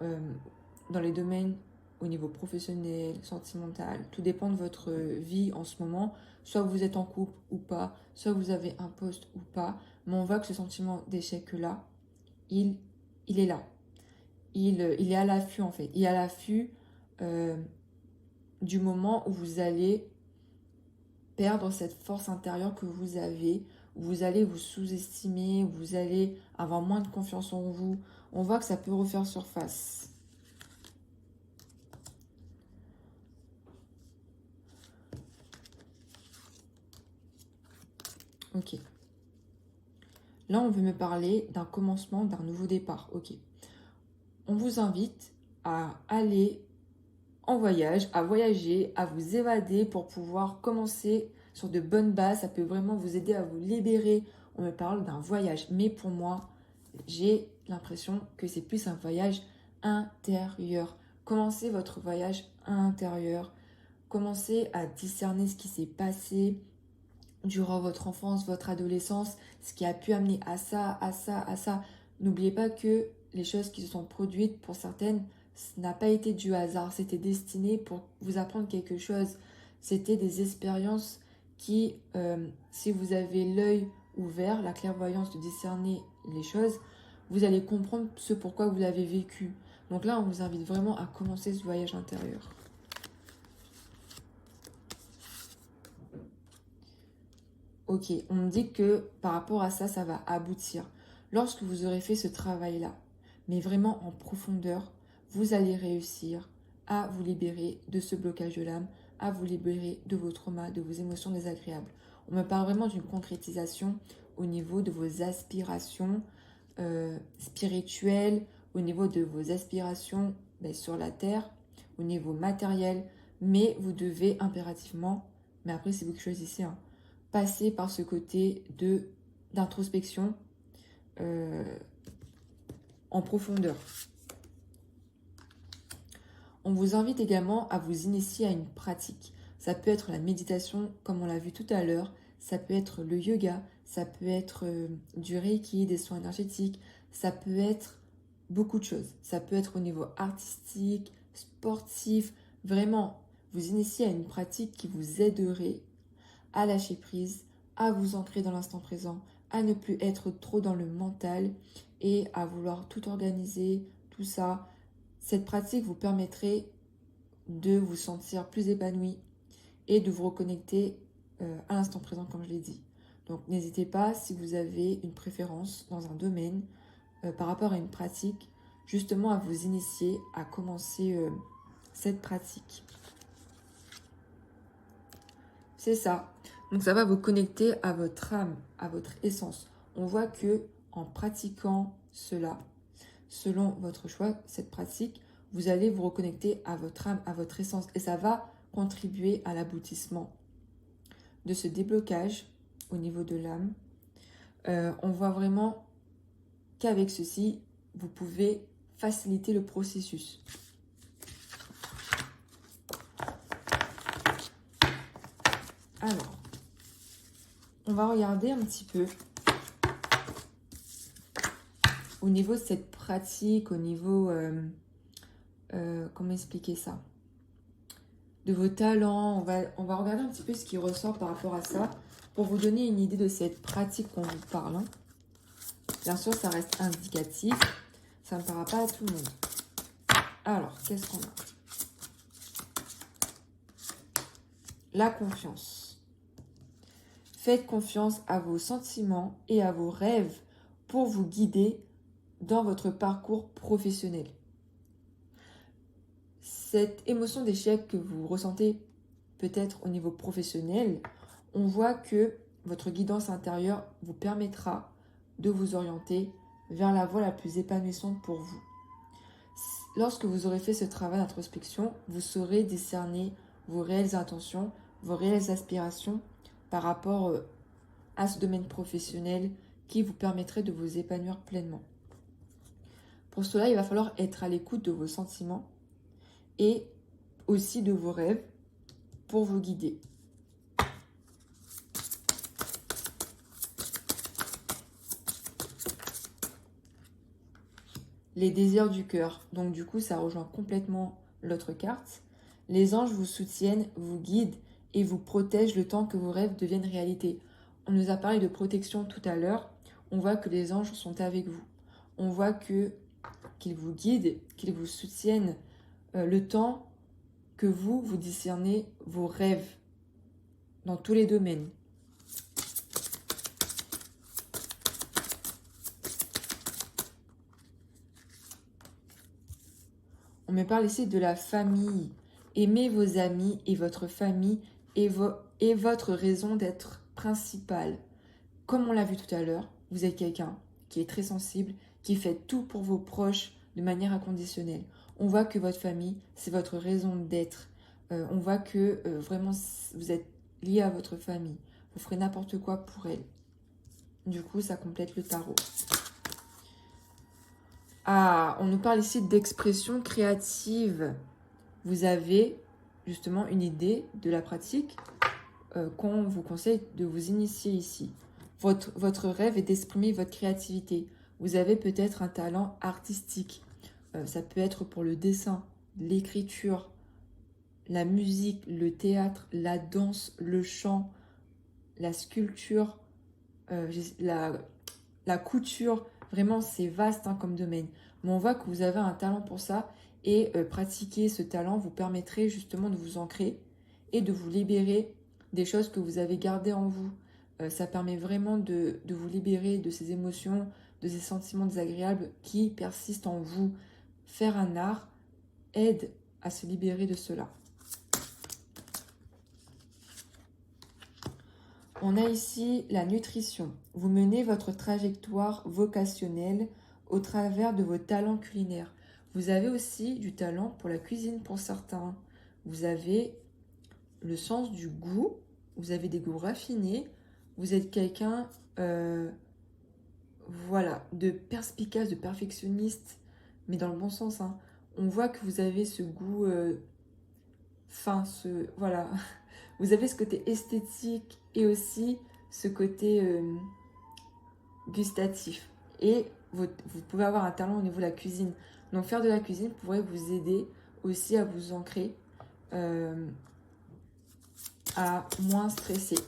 dans les domaines au niveau professionnel, sentimental, tout dépend de votre vie en ce moment, soit vous êtes en couple ou pas, soit vous avez un poste ou pas, mais on voit que ce sentiment d'échec-là, il est là. Il est à l'affût en fait. Il est à l'affût du moment où vous allez perdre cette force intérieure que vous avez, où vous allez vous sous-estimer, où vous allez avoir moins de confiance en vous. On voit que ça peut refaire surface. Ok. Là, on veut me parler d'un commencement, d'un nouveau départ. Ok. On vous invite à aller en voyage, à voyager, à vous évader pour pouvoir commencer sur de bonnes bases. Ça peut vraiment vous aider à vous libérer. On me parle d'un voyage. Mais pour moi, j'ai l'impression que c'est plus un voyage intérieur. Commencez votre voyage intérieur. Commencez à discerner ce qui s'est passé durant votre enfance, votre adolescence, ce qui a pu amener à ça, à ça, à ça. N'oubliez pas que les choses qui se sont produites, pour certaines, ce n'a pas été du hasard. C'était destiné pour vous apprendre quelque chose. C'était des expériences qui, si vous avez l'œil ouvert, la clairvoyance de discerner les choses, vous allez comprendre ce pourquoi vous l'avez vécu. Donc là, on vous invite vraiment à commencer ce voyage intérieur. Ok, on me dit que par rapport à ça, ça va aboutir. Lorsque vous aurez fait ce travail-là, mais vraiment en profondeur, vous allez réussir à vous libérer de ce blocage de l'âme, à vous libérer de vos traumas, de vos émotions désagréables. On me parle vraiment d'une concrétisation au niveau de vos aspirations spirituelles, au niveau de vos aspirations sur la terre, au niveau matériel, mais vous devez impérativement, mais après c'est vous qui choisissez, hein, passer par ce côté d'introspection en profondeur. On vous invite également à vous initier à une pratique. Ça peut être la méditation, comme on l'a vu tout à l'heure, ça peut être le yoga, ça peut être du reiki, des soins énergétiques, ça peut être beaucoup de choses. Ça peut être au niveau artistique, sportif, vraiment vous initier à une pratique qui vous aiderait à lâcher prise, à vous ancrer dans l'instant présent, à ne plus être trop dans le mental et à vouloir tout organiser, tout ça. Cette pratique vous permettrait de vous sentir plus épanoui et de vous reconnecter à l'instant présent, comme je l'ai dit. Donc n'hésitez pas, si vous avez une préférence dans un domaine par rapport à une pratique, justement à vous initier, à commencer cette pratique. C'est ça. Donc ça va vous connecter à votre âme, à votre essence. On voit que en pratiquant cela, selon votre choix, cette pratique, vous allez vous reconnecter à votre âme, à votre essence. Et ça va contribuer à l'aboutissement de ce déblocage au niveau de l'âme. On voit vraiment qu'avec ceci, vous pouvez faciliter le processus. Alors, on va regarder un petit peu au niveau de cette pratique, au niveau, comment expliquer ça, de vos talents. On va regarder un petit peu ce qui ressort par rapport à ça pour vous donner une idée de cette pratique qu'on vous parle. Hein. Bien sûr, ça reste indicatif. Ça ne parlera pas à tout le monde. Alors, qu'est-ce qu'on a? La confiance. Faites confiance à vos sentiments et à vos rêves pour vous guider dans votre parcours professionnel. Cette émotion d'échec que vous ressentez peut-être au niveau professionnel, on voit que votre guidance intérieure vous permettra de vous orienter vers la voie la plus épanouissante pour vous. Lorsque vous aurez fait ce travail d'introspection, vous saurez décerner vos réelles intentions, vos réelles aspirations par rapport à ce domaine professionnel qui vous permettrait de vous épanouir pleinement. Pour cela, il va falloir être à l'écoute de vos sentiments et aussi de vos rêves pour vous guider. Les désirs du cœur. Donc du coup, ça rejoint complètement l'autre carte. Les anges vous soutiennent, vous guident et vous protègent le temps que vos rêves deviennent réalité. On nous a parlé de protection tout à l'heure. On voit que les anges sont avec vous. On voit qu'ils vous guident, qu'ils vous soutiennent le temps que vous discernez vos rêves dans tous les domaines. On me parle ici de la famille. Aimez vos amis et votre famille est votre raison d'être principale. Comme on l'a vu tout à l'heure, vous êtes quelqu'un qui est très sensible, qui fait tout pour vos proches de manière inconditionnelle. On voit que votre famille, c'est votre raison d'être. On voit que vraiment, vous êtes lié à votre famille. Vous ferez n'importe quoi pour elle. Du coup, ça complète le tarot. Ah, on nous parle ici d'expression créative. Vous avez justement une idée de la pratique qu'on vous conseille de vous initier ici. Votre rêve est d'exprimer votre créativité. Vous avez peut-être un talent artistique. Ça peut être pour le dessin, l'écriture, la musique, le théâtre, la danse, le chant, la sculpture, la couture. Vraiment, c'est vaste hein, comme domaine. Mais on voit que vous avez un talent pour ça et pratiquer ce talent vous permettrait justement de vous ancrer et de vous libérer des choses que vous avez gardées en vous. Ça permet vraiment de vous libérer de ces émotions, de ces sentiments désagréables qui persistent en vous. Faire un art aide à se libérer de cela. On a ici la nutrition. Vous menez votre trajectoire vocationnelle au travers de vos talents culinaires. Vous avez aussi du talent pour la cuisine pour certains. Vous avez le sens du goût. Vous avez des goûts raffinés. Vous êtes quelqu'un de perspicace, de perfectionniste, mais dans le bon sens. Hein. On voit que vous avez ce goût voilà. Vous avez ce côté esthétique et aussi ce côté gustatif. Et vous pouvez avoir un talent au niveau de la cuisine. Donc faire de la cuisine pourrait vous aider aussi à vous ancrer, à moins stresser.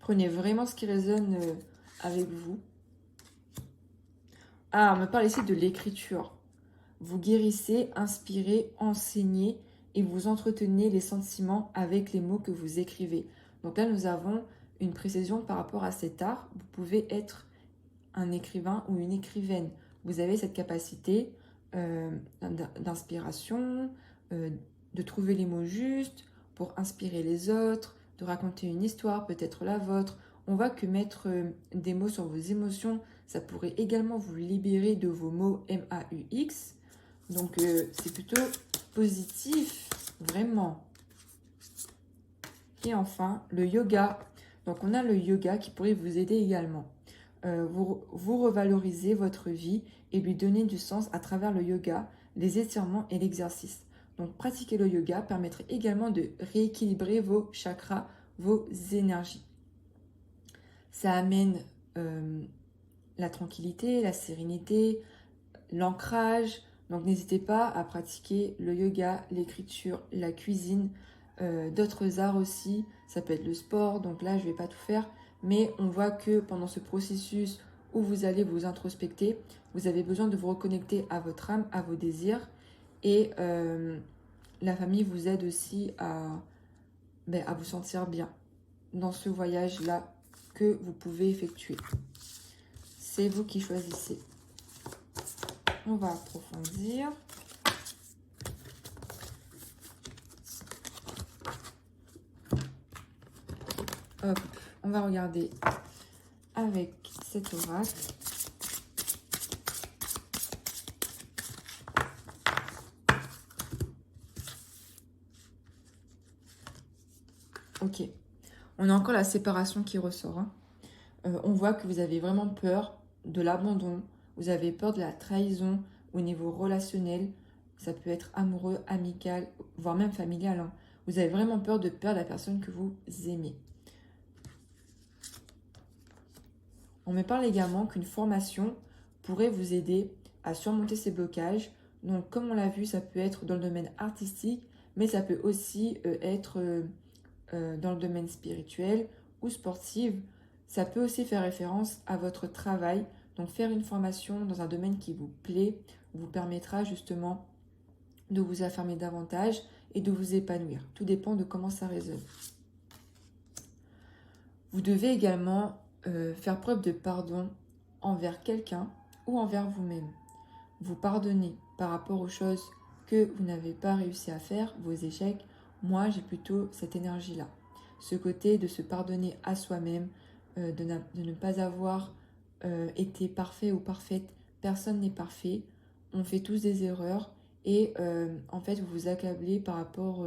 Prenez vraiment ce qui résonne avec vous. Ah, on me parle ici de l'écriture. Vous guérissez, inspirez, enseignez et vous entretenez les sentiments avec les mots que vous écrivez. Donc là, nous avons une précision par rapport à cet art. Vous pouvez être un écrivain ou une écrivaine. Vous avez cette capacité d'inspiration, de trouver les mots justes pour inspirer les autres, de raconter une histoire, peut-être la vôtre. On voit que mettre des mots sur vos émotions, ça pourrait également vous libérer de vos mots MAUX. Donc, c'est plutôt positif, vraiment. Et enfin, le yoga. Donc, on a le yoga qui pourrait vous aider également. vous revaloriser votre vie et lui donner du sens à travers le yoga, les étirements et l'exercice. Donc pratiquer le yoga permettrait également de rééquilibrer vos chakras, vos énergies. Ça amène la tranquillité, la sérénité, l'ancrage. Donc n'hésitez pas à pratiquer le yoga, l'écriture, la cuisine, d'autres arts aussi. Ça peut être le sport, donc là je ne vais pas tout faire. Mais on voit que pendant ce processus où vous allez vous introspecter, vous avez besoin de vous reconnecter à votre âme, à vos désirs. Et la famille vous aide aussi à vous sentir bien dans ce voyage-là que vous pouvez effectuer. C'est vous qui choisissez. On va approfondir. Hop, on va regarder avec cet oracle. Ok, on a encore la séparation qui ressort. Hein. On voit que vous avez vraiment peur de l'abandon, vous avez peur de la trahison au niveau relationnel, ça peut être amoureux, amical, voire même familial. Hein. Vous avez vraiment peur de perdre la personne que vous aimez. On me parle également qu'une formation pourrait vous aider à surmonter ces blocages. Donc, comme on l'a vu, ça peut être dans le domaine artistique, mais ça peut aussi être dans le domaine spirituel ou sportif. Ça peut aussi faire référence à votre travail. Donc, faire une formation dans un domaine qui vous plaît vous permettra justement de vous affirmer davantage et de vous épanouir. Tout dépend de comment ça résonne. Vous devez également faire preuve de pardon envers quelqu'un ou envers vous-même. Vous pardonnez par rapport aux choses que vous n'avez pas réussi à faire, vos échecs. Moi, j'ai plutôt cette énergie-là. Ce côté de se pardonner à soi-même, de ne pas avoir été parfait ou parfaite. Personne n'est parfait. On fait tous des erreurs. Et en fait, vous vous accablez par rapport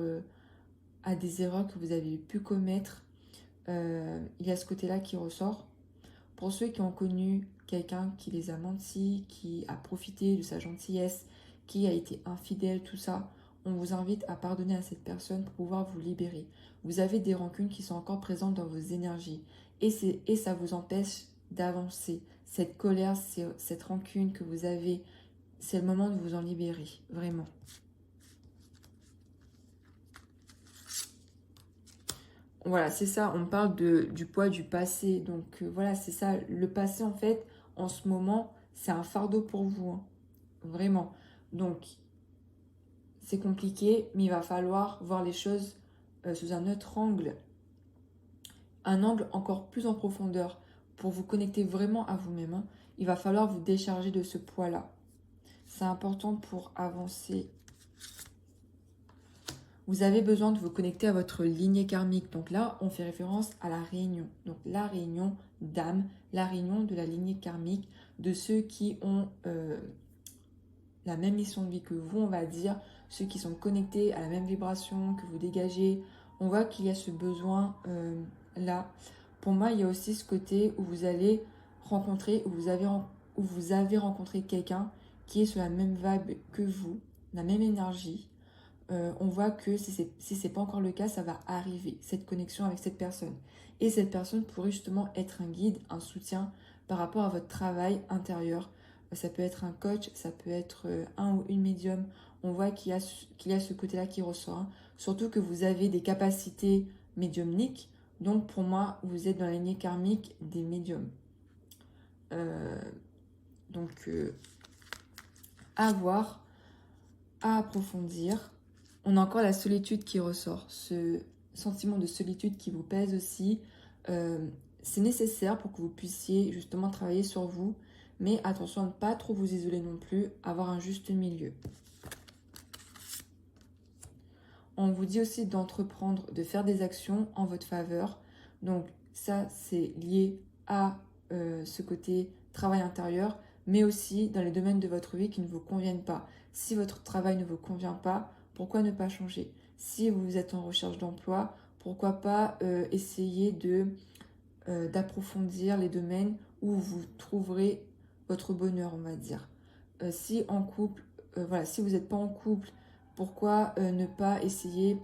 à des erreurs que vous avez pu commettre. Il y a ce côté-là qui ressort. Pour ceux qui ont connu quelqu'un qui les a menti, qui a profité de sa gentillesse, qui a été infidèle, tout ça, on vous invite à pardonner à cette personne pour pouvoir vous libérer. Vous avez des rancunes qui sont encore présentes dans vos énergies et ça vous empêche d'avancer. Cette colère, cette rancune que vous avez, c'est le moment de vous en libérer, vraiment. Voilà, c'est ça, on parle du poids du passé. Donc voilà, c'est ça. Le passé, en fait, en ce moment, c'est un fardeau pour vous. Hein. Vraiment. Donc, c'est compliqué, mais il va falloir voir les choses sous un autre angle. Un angle encore plus en profondeur. Pour vous connecter vraiment à vous-même, hein. Il va falloir vous décharger de ce poids-là. C'est important pour avancer. Vous avez besoin de vous connecter à votre lignée karmique. Donc là, on fait référence à la réunion. Donc la réunion d'âme, la réunion de la lignée karmique, de ceux qui ont la même mission de vie que vous, on va dire, ceux qui sont connectés à la même vibration que vous dégagez. On voit qu'il y a ce besoin là. Pour moi, il y a aussi ce côté où vous allez rencontrer, où vous avez rencontré quelqu'un qui est sur la même vibe que vous, la même énergie. On voit que si ce n'est pas encore le cas, ça va arriver, cette connexion avec cette personne. Et cette personne pourrait justement être un guide, un soutien par rapport à votre travail intérieur. Ça peut être un coach, ça peut être un ou une médium. On voit qu'il y a ce côté-là qui ressort. Hein. Surtout que vous avez des capacités médiumniques. Donc pour moi, vous êtes dans la lignée karmique des médiums. Donc à voir, à approfondir. On a encore la solitude qui ressort, ce sentiment de solitude qui vous pèse aussi. C'est nécessaire pour que vous puissiez justement travailler sur vous, mais attention à ne pas trop vous isoler non plus, avoir un juste milieu. On vous dit aussi d'entreprendre, de faire des actions en votre faveur. Donc ça, c'est lié à ce côté travail intérieur, mais aussi dans les domaines de votre vie qui ne vous conviennent pas. Si votre travail ne vous convient pas, pourquoi ne pas changer? Si vous êtes en recherche d'emploi, pourquoi pas essayer d'approfondir les domaines où vous trouverez votre bonheur, on va dire. Si en couple, voilà, si vous n'êtes pas en couple, pourquoi ne pas essayer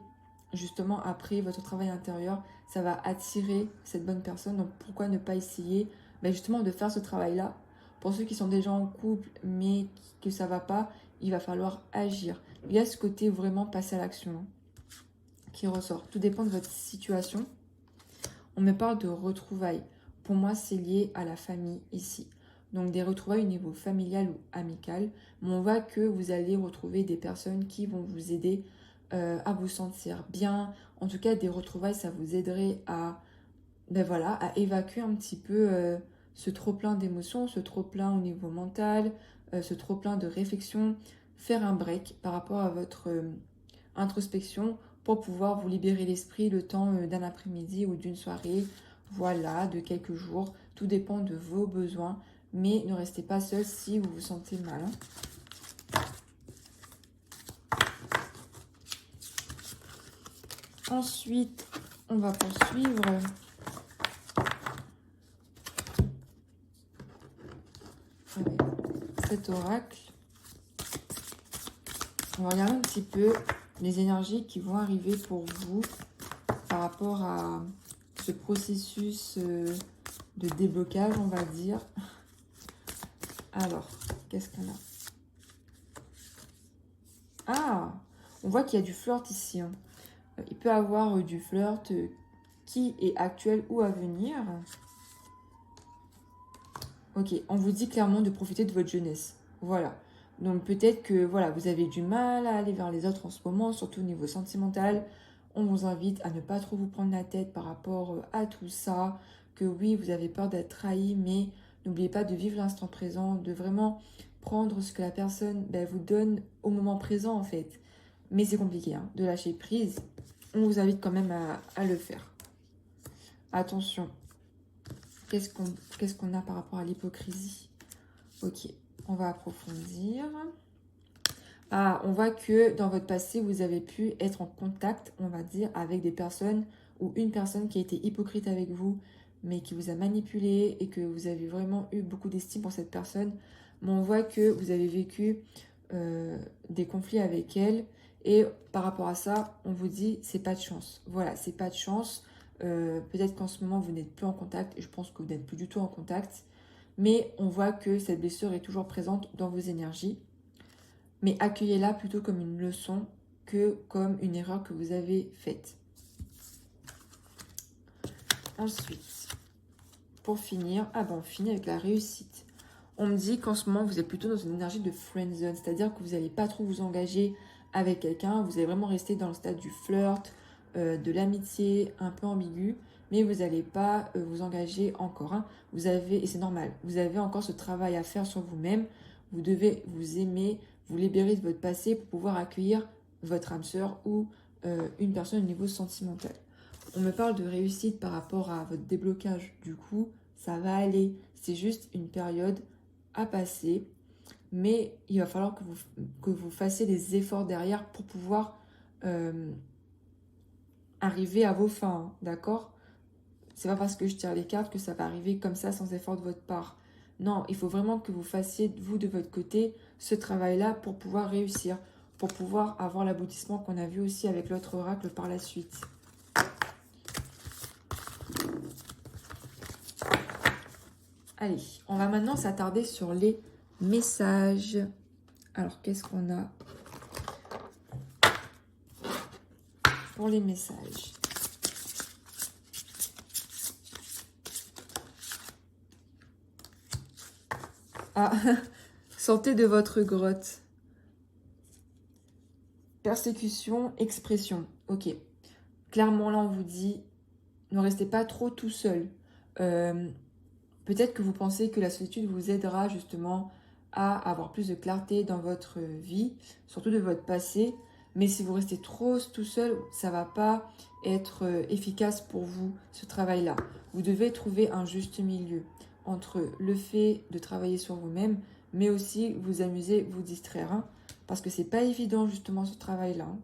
justement après votre travail intérieur, ça va attirer cette bonne personne, donc pourquoi ne pas essayer justement de faire ce travail-là. Pour ceux qui sont déjà en couple mais que ça va pas, il va falloir agir. Il y a ce côté vraiment passer à l'action hein, qui ressort. Tout dépend de votre situation. On me parle de retrouvailles. Pour moi, c'est lié à la famille ici. Donc des retrouvailles au niveau familial ou amical. Mais on voit que vous allez retrouver des personnes qui vont vous aider à vous sentir bien. En tout cas, des retrouvailles, ça vous aiderait à, voilà, à évacuer un petit peu ce trop-plein d'émotions, ce trop-plein au niveau mental, ce trop-plein de réflexion. Faire un break par rapport à votre introspection pour pouvoir vous libérer l'esprit le temps d'un après-midi ou d'une soirée, voilà, de quelques jours. Tout dépend de vos besoins, mais ne restez pas seul si vous vous sentez mal. Hein. Ensuite, on va poursuivre avec cet oracle. On va regarder un petit peu les énergies qui vont arriver pour vous par rapport à ce processus de déblocage, on va dire. Alors, qu'est-ce qu'on a? Ah, on voit qu'il y a du flirt ici. Hein. Il peut y avoir du flirt qui est actuel ou à venir. Ok, on vous dit clairement de profiter de votre jeunesse. Voilà. Donc peut-être que voilà, vous avez du mal à aller vers les autres en ce moment, surtout au niveau sentimental. On vous invite à ne pas trop vous prendre la tête par rapport à tout ça. Que oui, vous avez peur d'être trahi, mais n'oubliez pas de vivre l'instant présent, de vraiment prendre ce que la personne vous donne au moment présent en fait. Mais c'est compliqué, hein, de lâcher prise. On vous invite quand même à le faire. Attention. Qu'est-ce qu'on a par rapport à l'hypocrisie? Ok, on va approfondir. Ah, on voit que dans votre passé, vous avez pu être en contact, on va dire, avec des personnes ou une personne qui a été hypocrite avec vous, mais qui vous a manipulé et que vous avez vraiment eu beaucoup d'estime pour cette personne. Mais on voit que vous avez vécu des conflits avec elle et par rapport à ça, on vous dit c'est pas de chance. Voilà, c'est pas de chance. Peut-être qu'en ce moment, vous n'êtes plus en contact et je pense que vous n'êtes plus du tout en contact. Mais on voit que cette blessure est toujours présente dans vos énergies. Mais accueillez-la plutôt comme une leçon que comme une erreur que vous avez faite. Ensuite, pour finir, on finit avec la réussite. On me dit qu'en ce moment, vous êtes plutôt dans une énergie de friendzone, c'est-à-dire que vous n'allez pas trop vous engager avec quelqu'un, vous allez vraiment rester dans le stade du flirt, de l'amitié un peu ambigu, mais vous n'allez pas vous engager encore. Hein. Vous avez, et c'est normal, vous avez encore ce travail à faire sur vous-même, vous devez vous aimer, vous libérer de votre passé pour pouvoir accueillir votre âme sœur ou une personne au niveau sentimental. On me parle de réussite par rapport à votre déblocage. Du coup, ça va aller. C'est juste une période à passer. Mais il va falloir que vous fassiez des efforts derrière pour pouvoir arriver à vos fins. Hein, d'accord? C'est pas parce que je tire les cartes que ça va arriver comme ça sans effort de votre part. Non, il faut vraiment que vous fassiez, vous de votre côté, ce travail-là pour pouvoir réussir. Pour pouvoir avoir l'aboutissement qu'on a vu aussi avec l'autre oracle par la suite. Allez, on va maintenant s'attarder sur les messages. Alors, qu'est-ce qu'on a pour les messages? Ah, sortez de votre grotte. Persécution, expression. Ok. Clairement, là, on vous dit, ne restez pas trop tout seul. Peut-être que vous pensez que la solitude vous aidera justement à avoir plus de clarté dans votre vie, surtout de votre passé. Mais si vous restez trop tout seul, ça ne va pas être efficace pour vous, ce travail-là. Vous devez trouver un juste milieu entre le fait de travailler sur vous-même, mais aussi vous amuser, vous distraire. Hein, parce que c'est pas évident justement ce travail-là. Hein.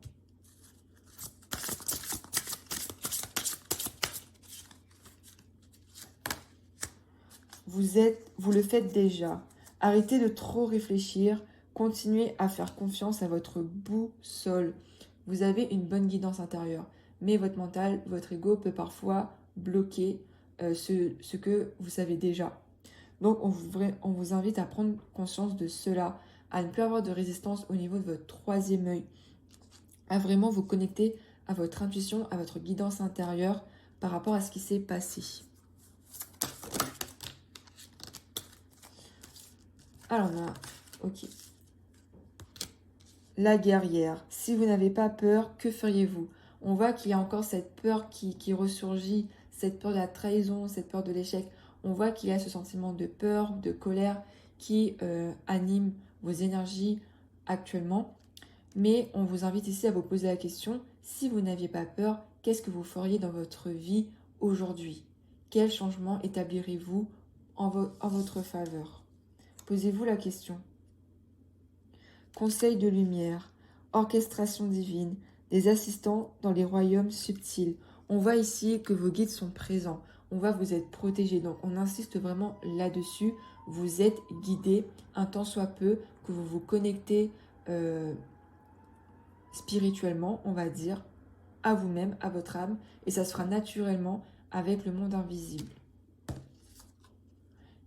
vous le faites déjà. Arrêtez de trop réfléchir. Continuez à faire confiance à votre boussole. Vous avez une bonne guidance intérieure. Mais votre mental, votre ego peut parfois bloquer ce que vous savez déjà. Donc, on vous invite à prendre conscience de cela, à ne plus avoir de résistance au niveau de votre troisième œil, à vraiment vous connecter à votre intuition, à votre guidance intérieure par rapport à ce qui s'est passé. Alors, on a... Ok. La guerrière. Si vous n'avez pas peur, que feriez-vous? On voit qu'il y a encore cette peur qui ressurgit, cette peur de la trahison, cette peur de l'échec. On voit qu'il y a ce sentiment de peur, de colère qui anime vos énergies actuellement. Mais on vous invite ici à vous poser la question, si vous n'aviez pas peur, qu'est-ce que vous feriez dans votre vie aujourd'hui? Quel changement établirez-vous en votre faveur? Posez-vous la question. Conseil de lumière, orchestration divine, des assistants dans les royaumes subtils. On voit ici que vos guides sont présents. On voit que vous êtes protégés. Donc on insiste vraiment là-dessus. Vous êtes guidés un tant soit peu, que vous vous connectez spirituellement, on va dire, à vous-même, à votre âme. Et ça sera naturellement avec le monde invisible.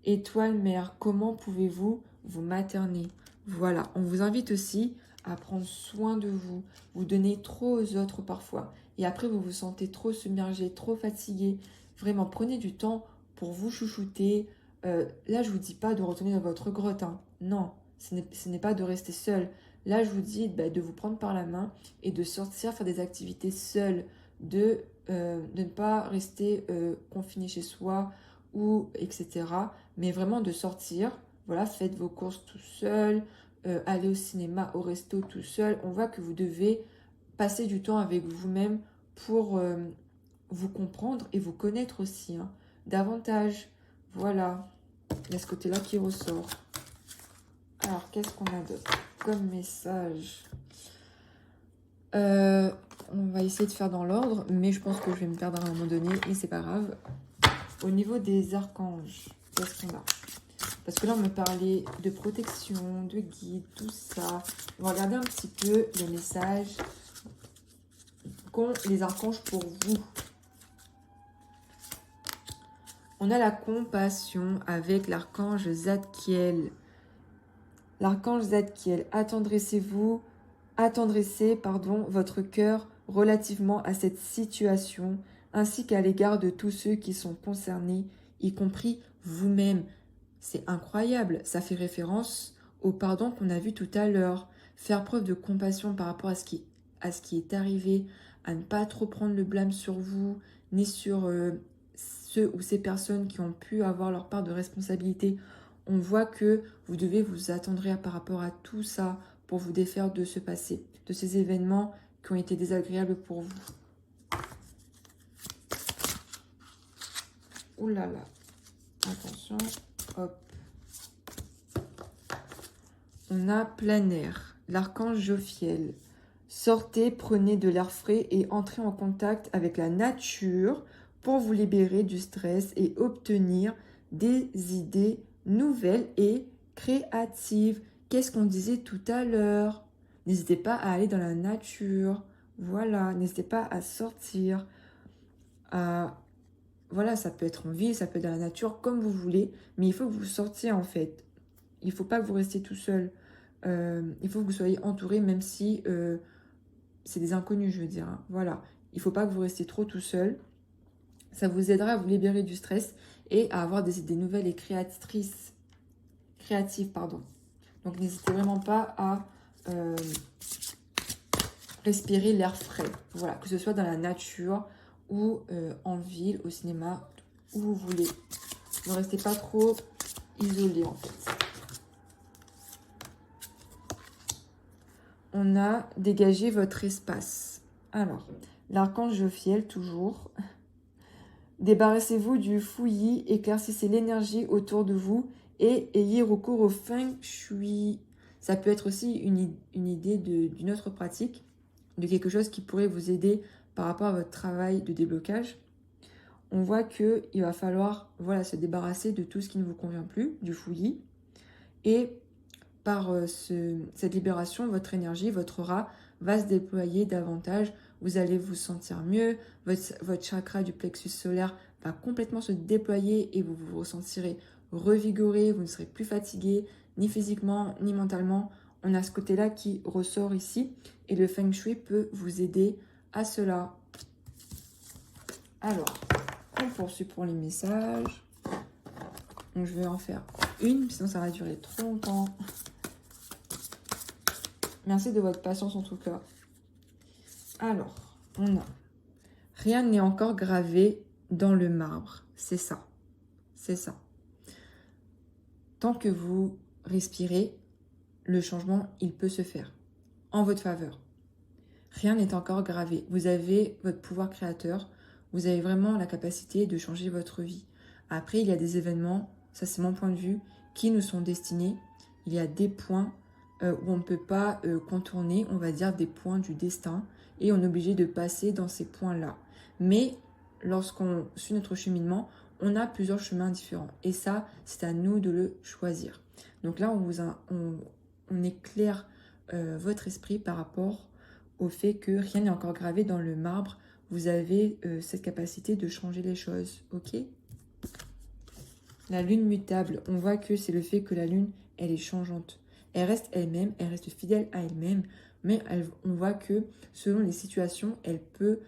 Étoile mère, comment pouvez-vous vous materner? Voilà, on vous invite aussi à prendre soin de vous. Vous donnez trop aux autres parfois. Et après, vous vous sentez trop submergé, trop fatigué. Vraiment, prenez du temps pour vous chouchouter. Là, je ne vous dis pas de retourner dans votre grotte. Hein. Non, ce n'est pas de rester seul. Là, je vous dis de vous prendre par la main et de sortir, faire des activités seules, de ne pas rester confiné chez soi ou etc. Mais vraiment de sortir. Voilà, faites vos courses tout seul, allez au cinéma, au resto tout seul. On voit que vous devez passer du temps avec vous-même pour vous comprendre et vous connaître aussi hein, davantage. Voilà, il y a ce côté-là qui ressort. Alors, qu'est-ce qu'on a d'autre comme message? On va essayer de faire dans l'ordre, mais je pense que je vais me perdre à un moment donné, et c'est pas grave. Au niveau des archanges, qu'est-ce qu'on a? Parce que là, on me parlait de protection, de guide, tout ça. On va regarder un petit peu les messages qu'ont les archanges pour vous. On a la compassion avec l'archange Zadkiel. L'archange Zadkiel, attendrissez votre cœur relativement à cette situation, ainsi qu'à l'égard de tous ceux qui sont concernés, y compris vous-même. C'est incroyable, ça fait référence au pardon qu'on a vu tout à l'heure. Faire preuve de compassion par rapport à ce qui est arrivé, à ne pas trop prendre le blâme sur vous, ni sur ceux ou ces personnes qui ont pu avoir leur part de responsabilité. On voit que vous devez vous attendrir par rapport à tout ça pour vous défaire de ce passé, de ces événements qui ont été désagréables pour vous. Ouh là là, attention. Hop. On a plein air, l'archange Jophiel. Sortez, prenez de l'air frais et entrez en contact avec la nature pour vous libérer du stress et obtenir des idées nouvelles et créatives. Qu'est-ce qu'on disait tout à l'heure? N'hésitez pas à aller dans la nature. Voilà, n'hésitez pas à sortir, à voilà, ça peut être en ville, ça peut être dans la nature, comme vous voulez. Mais il faut que vous sortiez, en fait. Il ne faut pas que vous restiez tout seul. Il faut que vous soyez entouré, même si c'est des inconnus, je veux dire. Hein. Voilà. Il ne faut pas que vous restiez trop tout seul. Ça vous aidera à vous libérer du stress et à avoir des idées nouvelles et créatives, pardon. Donc, n'hésitez vraiment pas à respirer l'air frais. Voilà, que ce soit dans la nature ou en ville, au cinéma, où vous voulez. Ne restez pas trop isolé en fait. On a dégagé votre espace. Alors, l'archange Jophiel, toujours. Débarrassez-vous du fouillis, éclaircissez l'énergie autour de vous et ayez recours au feng shui. Ça peut être aussi une idée d'une autre pratique, de quelque chose qui pourrait vous aider par rapport à votre travail de déblocage. on voit qu'il va falloir voilà, se débarrasser de tout ce qui ne vous convient plus, du fouillis. Et par cette libération, votre énergie, votre aura va se déployer davantage. Vous allez vous sentir mieux. Votre chakra du plexus solaire va complètement se déployer et vous vous ressentirez revigoré. Vous ne serez plus fatigué, ni physiquement, ni mentalement. On a ce côté-là qui ressort ici. Et le Feng Shui peut vous aider à cela. Alors, on poursuit pour les messages. Donc, je vais en faire une, sinon ça va durer trop longtemps. Merci de votre patience en tout cas. Alors, on a rien n'est encore gravé dans le marbre. C'est ça. C'est ça. Tant que vous respirez, le changement, il peut se faire en votre faveur. Rien n'est encore gravé. Vous avez votre pouvoir créateur. Vous avez vraiment la capacité de changer votre vie. Après, il y a des événements, ça c'est mon point de vue, qui nous sont destinés. Il y a des points où on ne peut pas contourner, on va dire des points du destin. Et on est obligé de passer dans ces points-là. Mais lorsqu'on suit notre cheminement, on a plusieurs chemins différents. Et ça, c'est à nous de le choisir. Donc là, on éclaire votre esprit par rapport au fait que rien n'est encore gravé dans le marbre. Vous avez cette capacité de changer les choses, ok? La lune mutable, on voit que c'est le fait que la lune, elle est changeante. Elle reste elle-même, elle reste fidèle à elle-même, mais on voit que selon les situations, elle peut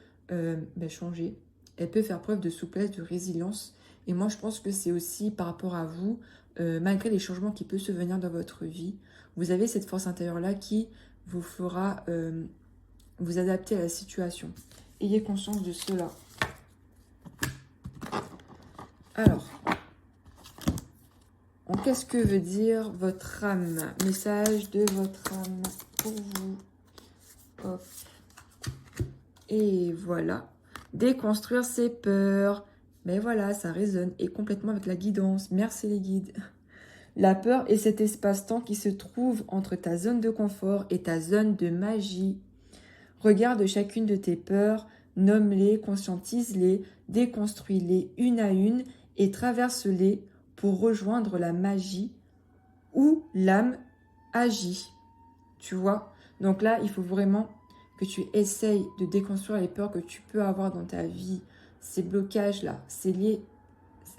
changer. Elle peut faire preuve de souplesse, de résilience. Et moi, je pense que c'est aussi par rapport à vous, malgré les changements qui peuvent se venir dans votre vie, vous avez cette force intérieure-là qui vous fera vous adapter à la situation. Ayez conscience de cela. Alors, qu'est-ce que veut dire votre âme? Message de votre âme pour vous. Hop. Et voilà. Déconstruire ses peurs. Mais voilà, ça résonne et complètement avec la guidance. Merci les guides. La peur est cet espace-temps qui se trouve entre ta zone de confort et ta zone de magie. Regarde chacune de tes peurs, nomme-les, conscientise-les, déconstruis-les une à une et traverse-les pour rejoindre la magie où l'âme agit. Tu vois? Donc là, il faut vraiment que tu essayes de déconstruire les peurs que tu peux avoir dans ta vie. Ces blocages-là, c'est lié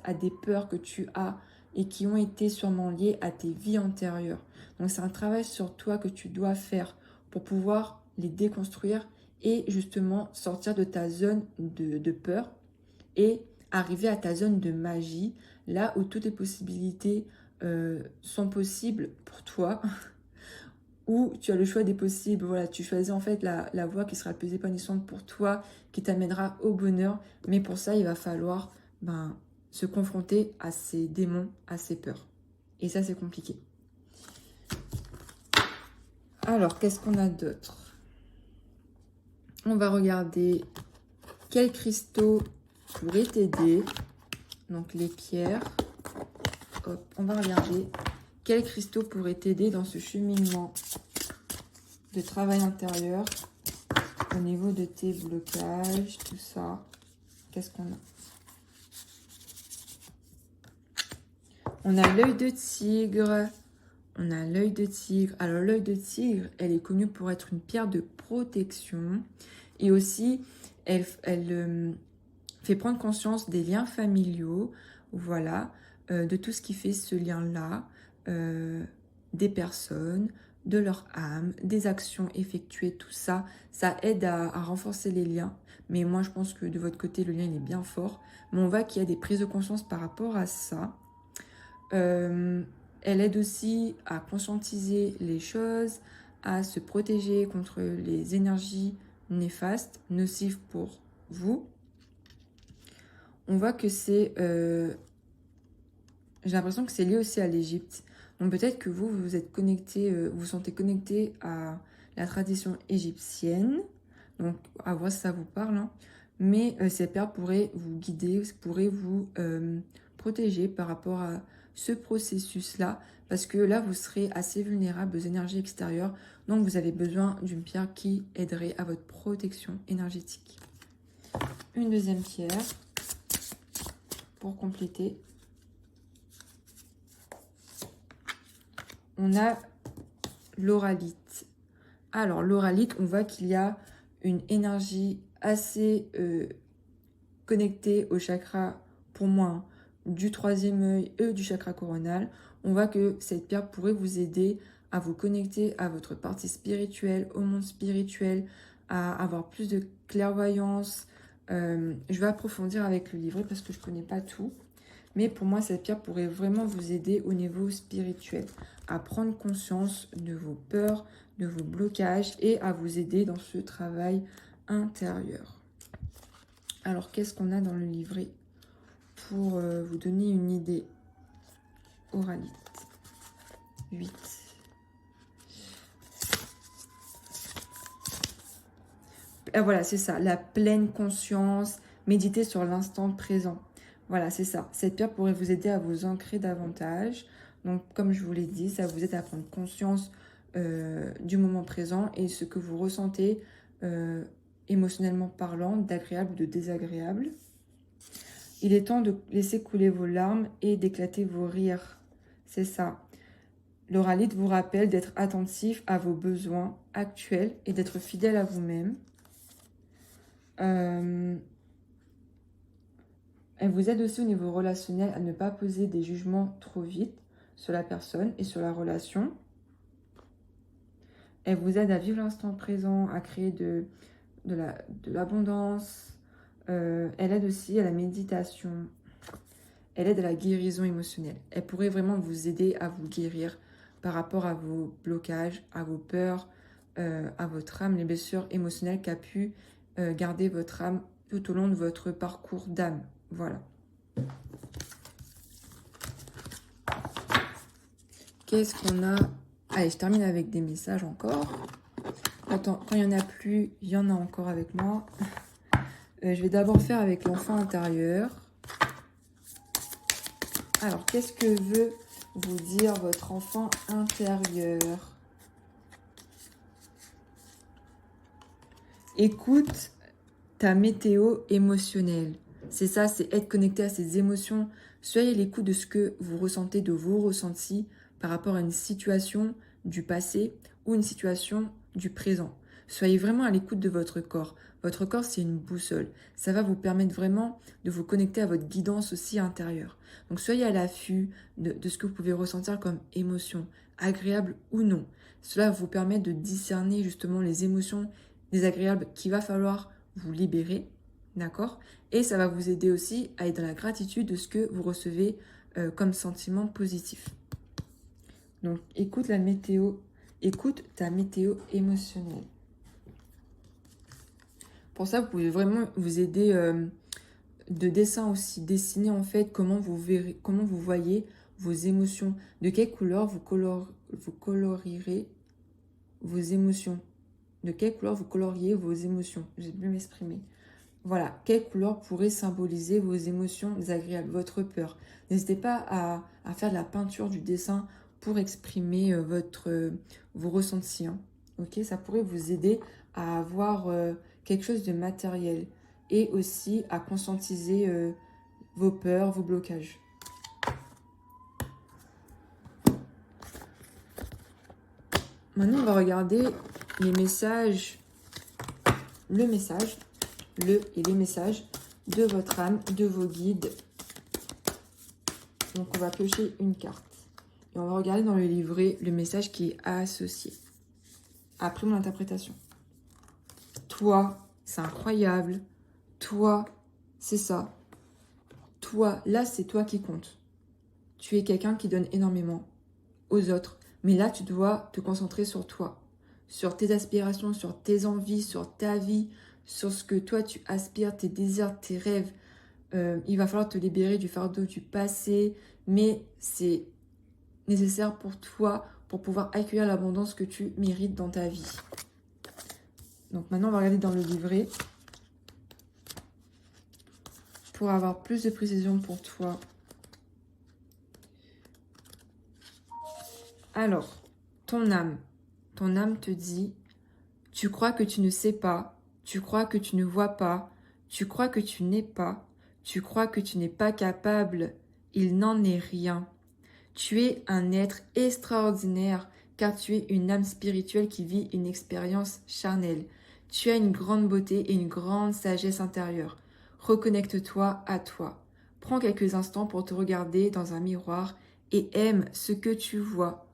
à des peurs que tu as et qui ont été sûrement liées à tes vies antérieures. Donc c'est un travail sur toi que tu dois faire pour pouvoir les déconstruire et justement sortir de ta zone de peur et arriver à ta zone de magie, là où toutes les possibilités sont possibles pour toi, où tu as le choix des possibles. Voilà, tu choisis en fait la voie qui sera la plus épanouissante pour toi, qui t'amènera au bonheur. Mais pour ça, il va falloir se confronter à ces démons, à ces peurs. Et ça, c'est compliqué. Alors, qu'est-ce qu'on a d'autre? On va regarder quels cristaux pourraient t'aider. Donc, les pierres. Hop, on va regarder quels cristaux pourraient t'aider dans ce cheminement de travail intérieur au niveau de tes blocages, tout ça. Qu'est-ce qu'on a? On a l'œil de tigre. On a l'œil de tigre. Alors, l'œil de tigre, elle est connue pour être une pierre de protection. Et aussi, elle fait prendre conscience des liens familiaux. Voilà. De tout ce qui fait ce lien-là. Des personnes, de leur âme, des actions effectuées, tout ça. Ça aide à renforcer les liens. Mais moi, je pense que de votre côté, le lien, il est bien fort. Mais on voit qu'il y a des prises de conscience par rapport à ça. Elle aide aussi à conscientiser les choses, à se protéger contre les énergies néfastes, nocives pour vous. On voit que c'est... j'ai l'impression que c'est lié aussi à l'Égypte. Donc peut-être que vous êtes connecté, vous sentez connecté à la tradition égyptienne. Donc à voir si ça vous parle. Hein. Mais ces pierres pourraient vous guider, pourraient vous protéger par rapport à ce processus-là. Parce que là, vous serez assez vulnérable aux énergies extérieures. Donc vous avez besoin d'une pierre qui aiderait à votre protection énergétique. Une deuxième pierre. pour compléter, on a l'oralite. Alors, l'oralite, on voit qu'il y a une énergie assez connectée au chakra, pour moi, hein, du troisième œil et du chakra coronal. On voit que cette pierre pourrait vous aider à vous connecter à votre partie spirituelle, au monde spirituel, à avoir plus de clairvoyance. Je vais approfondir avec le livret parce que je ne connais pas tout. Mais pour moi, cette pierre pourrait vraiment vous aider au niveau spirituel, à prendre conscience de vos peurs, de vos blocages et à vous aider dans ce travail intérieur. Alors, qu'est-ce qu'on a dans le livret pour vous donner une idée? Oralite. 8. Ah, voilà, c'est ça. La pleine conscience, méditer sur l'instant présent. Voilà, c'est ça. Cette pierre pourrait vous aider à vous ancrer davantage. Donc, comme je vous l'ai dit, ça vous aide à prendre conscience du moment présent et ce que vous ressentez émotionnellement parlant, d'agréable ou de désagréable. Il est temps de laisser couler vos larmes et d'éclater vos rires. C'est ça. L'oralite vous rappelle d'être attentif à vos besoins actuels et d'être fidèle à vous-même. Elle vous aide aussi au niveau relationnel à ne pas poser des jugements trop vite sur la personne et sur la relation. Elle vous aide à vivre l'instant présent, à créer de l'abondance. Elle aide aussi à la méditation. Elle aide à la guérison émotionnelle. Elle pourrait vraiment vous aider à vous guérir par rapport à vos blocages, à vos peurs, à votre âme, les blessures émotionnelles qu'a pu garder votre âme tout au long de votre parcours d'âme. Voilà. Qu'est-ce qu'on a? Allez, je termine avec des messages encore. Attends, quand il n'y en a plus, il y en a encore avec moi. Je vais d'abord faire avec l'enfant intérieur. Alors, qu'est-ce que veut vous dire votre enfant intérieur? Écoute ta météo émotionnelle. C'est ça, c'est être connecté à ses émotions. Soyez à l'écoute de ce que vous ressentez, de vos ressentis par rapport à une situation du passé ou une situation du présent. Soyez vraiment à l'écoute de votre corps. Votre corps, c'est une boussole. Ça va vous permettre vraiment de vous connecter à votre guidance aussi intérieure. Donc, soyez à l'affût de ce que vous pouvez ressentir comme émotion, agréable ou non. Cela vous permet de discerner justement les émotions désagréables qu'il va falloir vous libérer, d'accord? Et ça va vous aider aussi à être dans la gratitude de ce que vous recevez comme sentiment positif. Donc, écoute ta météo émotionnelle. Pour ça, vous pouvez vraiment vous aider de dessin aussi, dessiner en fait comment vous voyez vos émotions, de quelle couleur vous colorierez vos émotions, de quelle couleur vous coloriez vos émotions. J'ai pu m'exprimer. Voilà, quelle couleur pourrait symboliser vos émotions désagréables, votre peur. N'hésitez pas à faire de la peinture, du dessin pour exprimer vos ressentis. Hein. Ok, ça pourrait vous aider à avoir quelque chose de matériel et aussi à conscientiser vos peurs, vos blocages. Maintenant, on va regarder les messages, les messages de votre âme, de vos guides. Donc, on va piocher une carte. Et on va regarder dans le livret le message qui est associé. Après mon interprétation. Toi, c'est incroyable. Toi, c'est ça. Toi, là, c'est toi qui compte. Tu es quelqu'un qui donne énormément aux autres. Mais là, tu dois te concentrer sur toi. Sur tes aspirations, sur tes envies, sur ta vie, sur ce que toi, tu aspires, tes désirs, tes rêves. Il va falloir te libérer du fardeau du passé. Mais c'est nécessaire pour toi, pour pouvoir accueillir l'abondance que tu mérites dans ta vie. Donc maintenant, on va regarder dans le livret pour avoir plus de précision pour toi. Alors, ton âme te dit, tu crois que tu ne sais pas, tu crois que tu ne vois pas, tu crois que tu n'es pas, Tu crois que tu n'es pas capable. Il n'en est rien. Tu es un être extraordinaire car tu es une âme spirituelle qui vit une expérience charnelle. Tu as une grande beauté et une grande sagesse intérieure. Reconnecte-toi à toi. Prends quelques instants pour te regarder dans un miroir et aime ce que tu vois.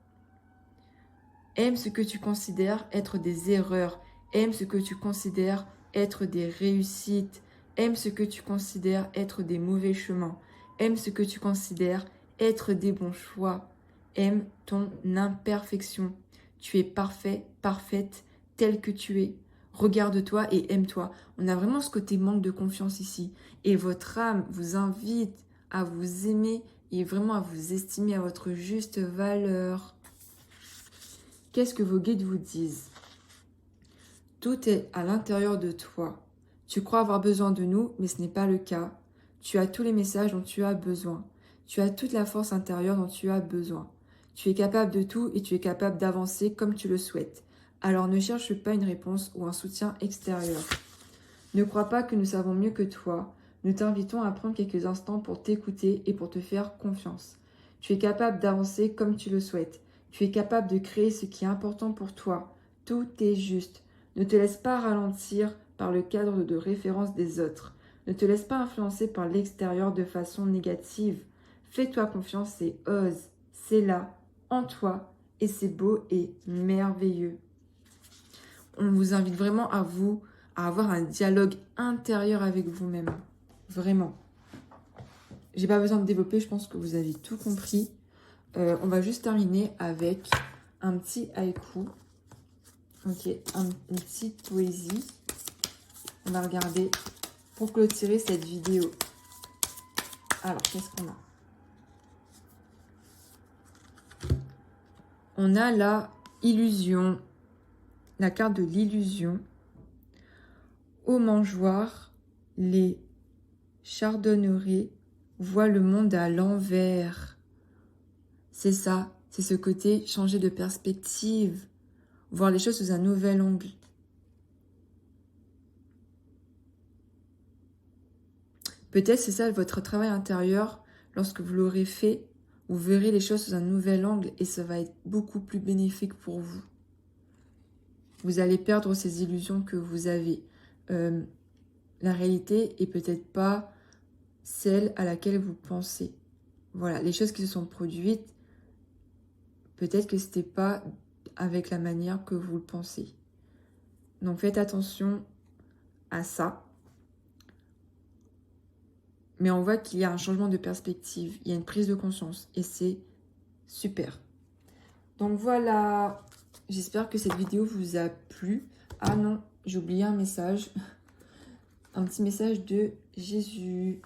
Aime ce que tu considères être des erreurs. Aime ce que tu considères être des réussites. Aime ce que tu considères être des mauvais chemins. Aime ce que tu considères être des bons choix. Aime ton imperfection. Tu es parfait, parfaite, tel que tu es. Regarde-toi et aime-toi. On a vraiment ce côté manque de confiance ici. Et votre âme vous invite à vous aimer et vraiment à vous estimer à votre juste valeur. Qu'est-ce que vos guides vous disent? Tout est à l'intérieur de toi. Tu crois avoir besoin de nous, mais ce n'est pas le cas. Tu as tous les messages dont tu as besoin. Tu as toute la force intérieure dont tu as besoin. Tu es capable de tout et tu es capable d'avancer comme tu le souhaites. Alors ne cherche pas une réponse ou un soutien extérieur. Ne crois pas que nous savons mieux que toi. Nous t'invitons à prendre quelques instants pour t'écouter et pour te faire confiance. Tu es capable d'avancer comme tu le souhaites. Tu es capable de créer ce qui est important pour toi. Tout est juste. Ne te laisse pas ralentir par le cadre de référence des autres. Ne te laisse pas influencer par l'extérieur de façon négative. Fais-toi confiance et ose. C'est là, en toi, et c'est beau et merveilleux. On vous invite vraiment à avoir un dialogue intérieur avec vous-même. Vraiment. J'ai pas besoin de développer, je pense que vous avez tout compris. On va juste terminer avec un petit haïku. Ok, une petite poésie. On va regarder pour clôturer cette vidéo. Alors, qu'est-ce qu'on a? On a la illusion, la carte de l'illusion. Ô mangeoire, les chardonnerets voient le monde à l'envers. C'est ça, c'est ce côté changer de perspective, voir les choses sous un nouvel angle. Peut-être c'est ça votre travail intérieur, lorsque vous l'aurez fait, vous verrez les choses sous un nouvel angle et ça va être beaucoup plus bénéfique pour vous. Vous allez perdre ces illusions que vous avez. La réalité est peut-être pas celle à laquelle vous pensez. Voilà, les choses qui se sont produites, peut-être que c'était pas avec la manière que vous le pensez. Donc faites attention à ça. Mais on voit qu'il y a un changement de perspective, il y a une prise de conscience et c'est super. Donc voilà, j'espère que cette vidéo vous a plu. Ah non, j'ai oublié un message. Un petit message de Jésus.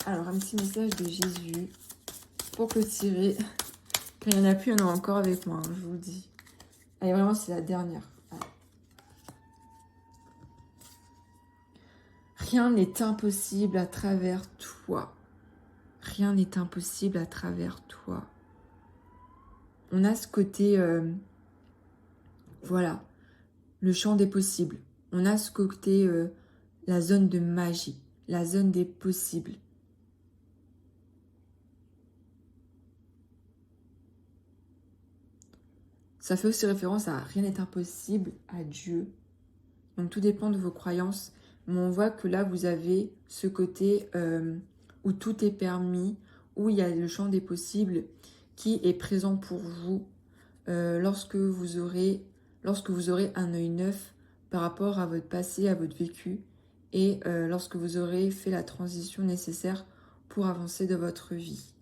Alors, un petit message de Jésus pour clôturer. Quand il n'y en a plus, il y en a encore avec moi, hein, je vous le dis. Allez, vraiment, c'est la dernière. Allez. Rien n'est impossible à travers toi. Rien n'est impossible à travers toi. On a ce côté, voilà, le champ des possibles. On a ce côté, la zone de magie, la zone des possibles. Ça fait aussi référence à rien n'est impossible, à Dieu. Donc tout dépend de vos croyances. Mais on voit que là, vous avez ce côté où tout est permis, où il y a le champ des possibles qui est présent pour vous lorsque vous aurez un œil neuf par rapport à votre passé, à votre vécu, et lorsque vous aurez fait la transition nécessaire pour avancer de votre vie.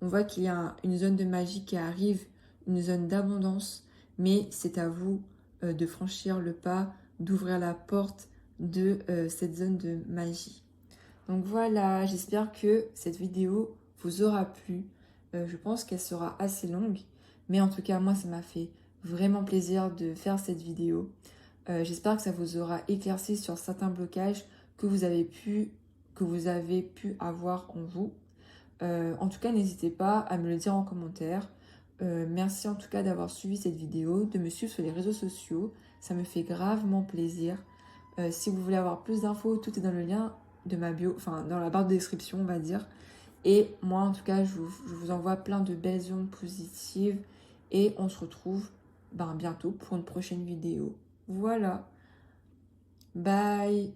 On voit qu'il y a une zone de magie qui arrive, une zone d'abondance, mais c'est à vous de franchir le pas, d'ouvrir la porte de cette zone de magie. Donc voilà, j'espère que cette vidéo vous aura plu. Je pense qu'elle sera assez longue, mais en tout cas, moi, ça m'a fait vraiment plaisir de faire cette vidéo. J'espère que ça vous aura éclairci sur certains blocages que vous avez pu avoir en vous. En tout cas, n'hésitez pas à me le dire en commentaire. Merci en tout cas d'avoir suivi cette vidéo, de me suivre sur les réseaux sociaux. Ça me fait gravement plaisir. Si vous voulez avoir plus d'infos, tout est dans le lien de ma bio, enfin dans la barre de description, on va dire. Et moi, en tout cas, je vous envoie plein de belles ondes positives. Et on se retrouve bientôt pour une prochaine vidéo. Voilà. Bye.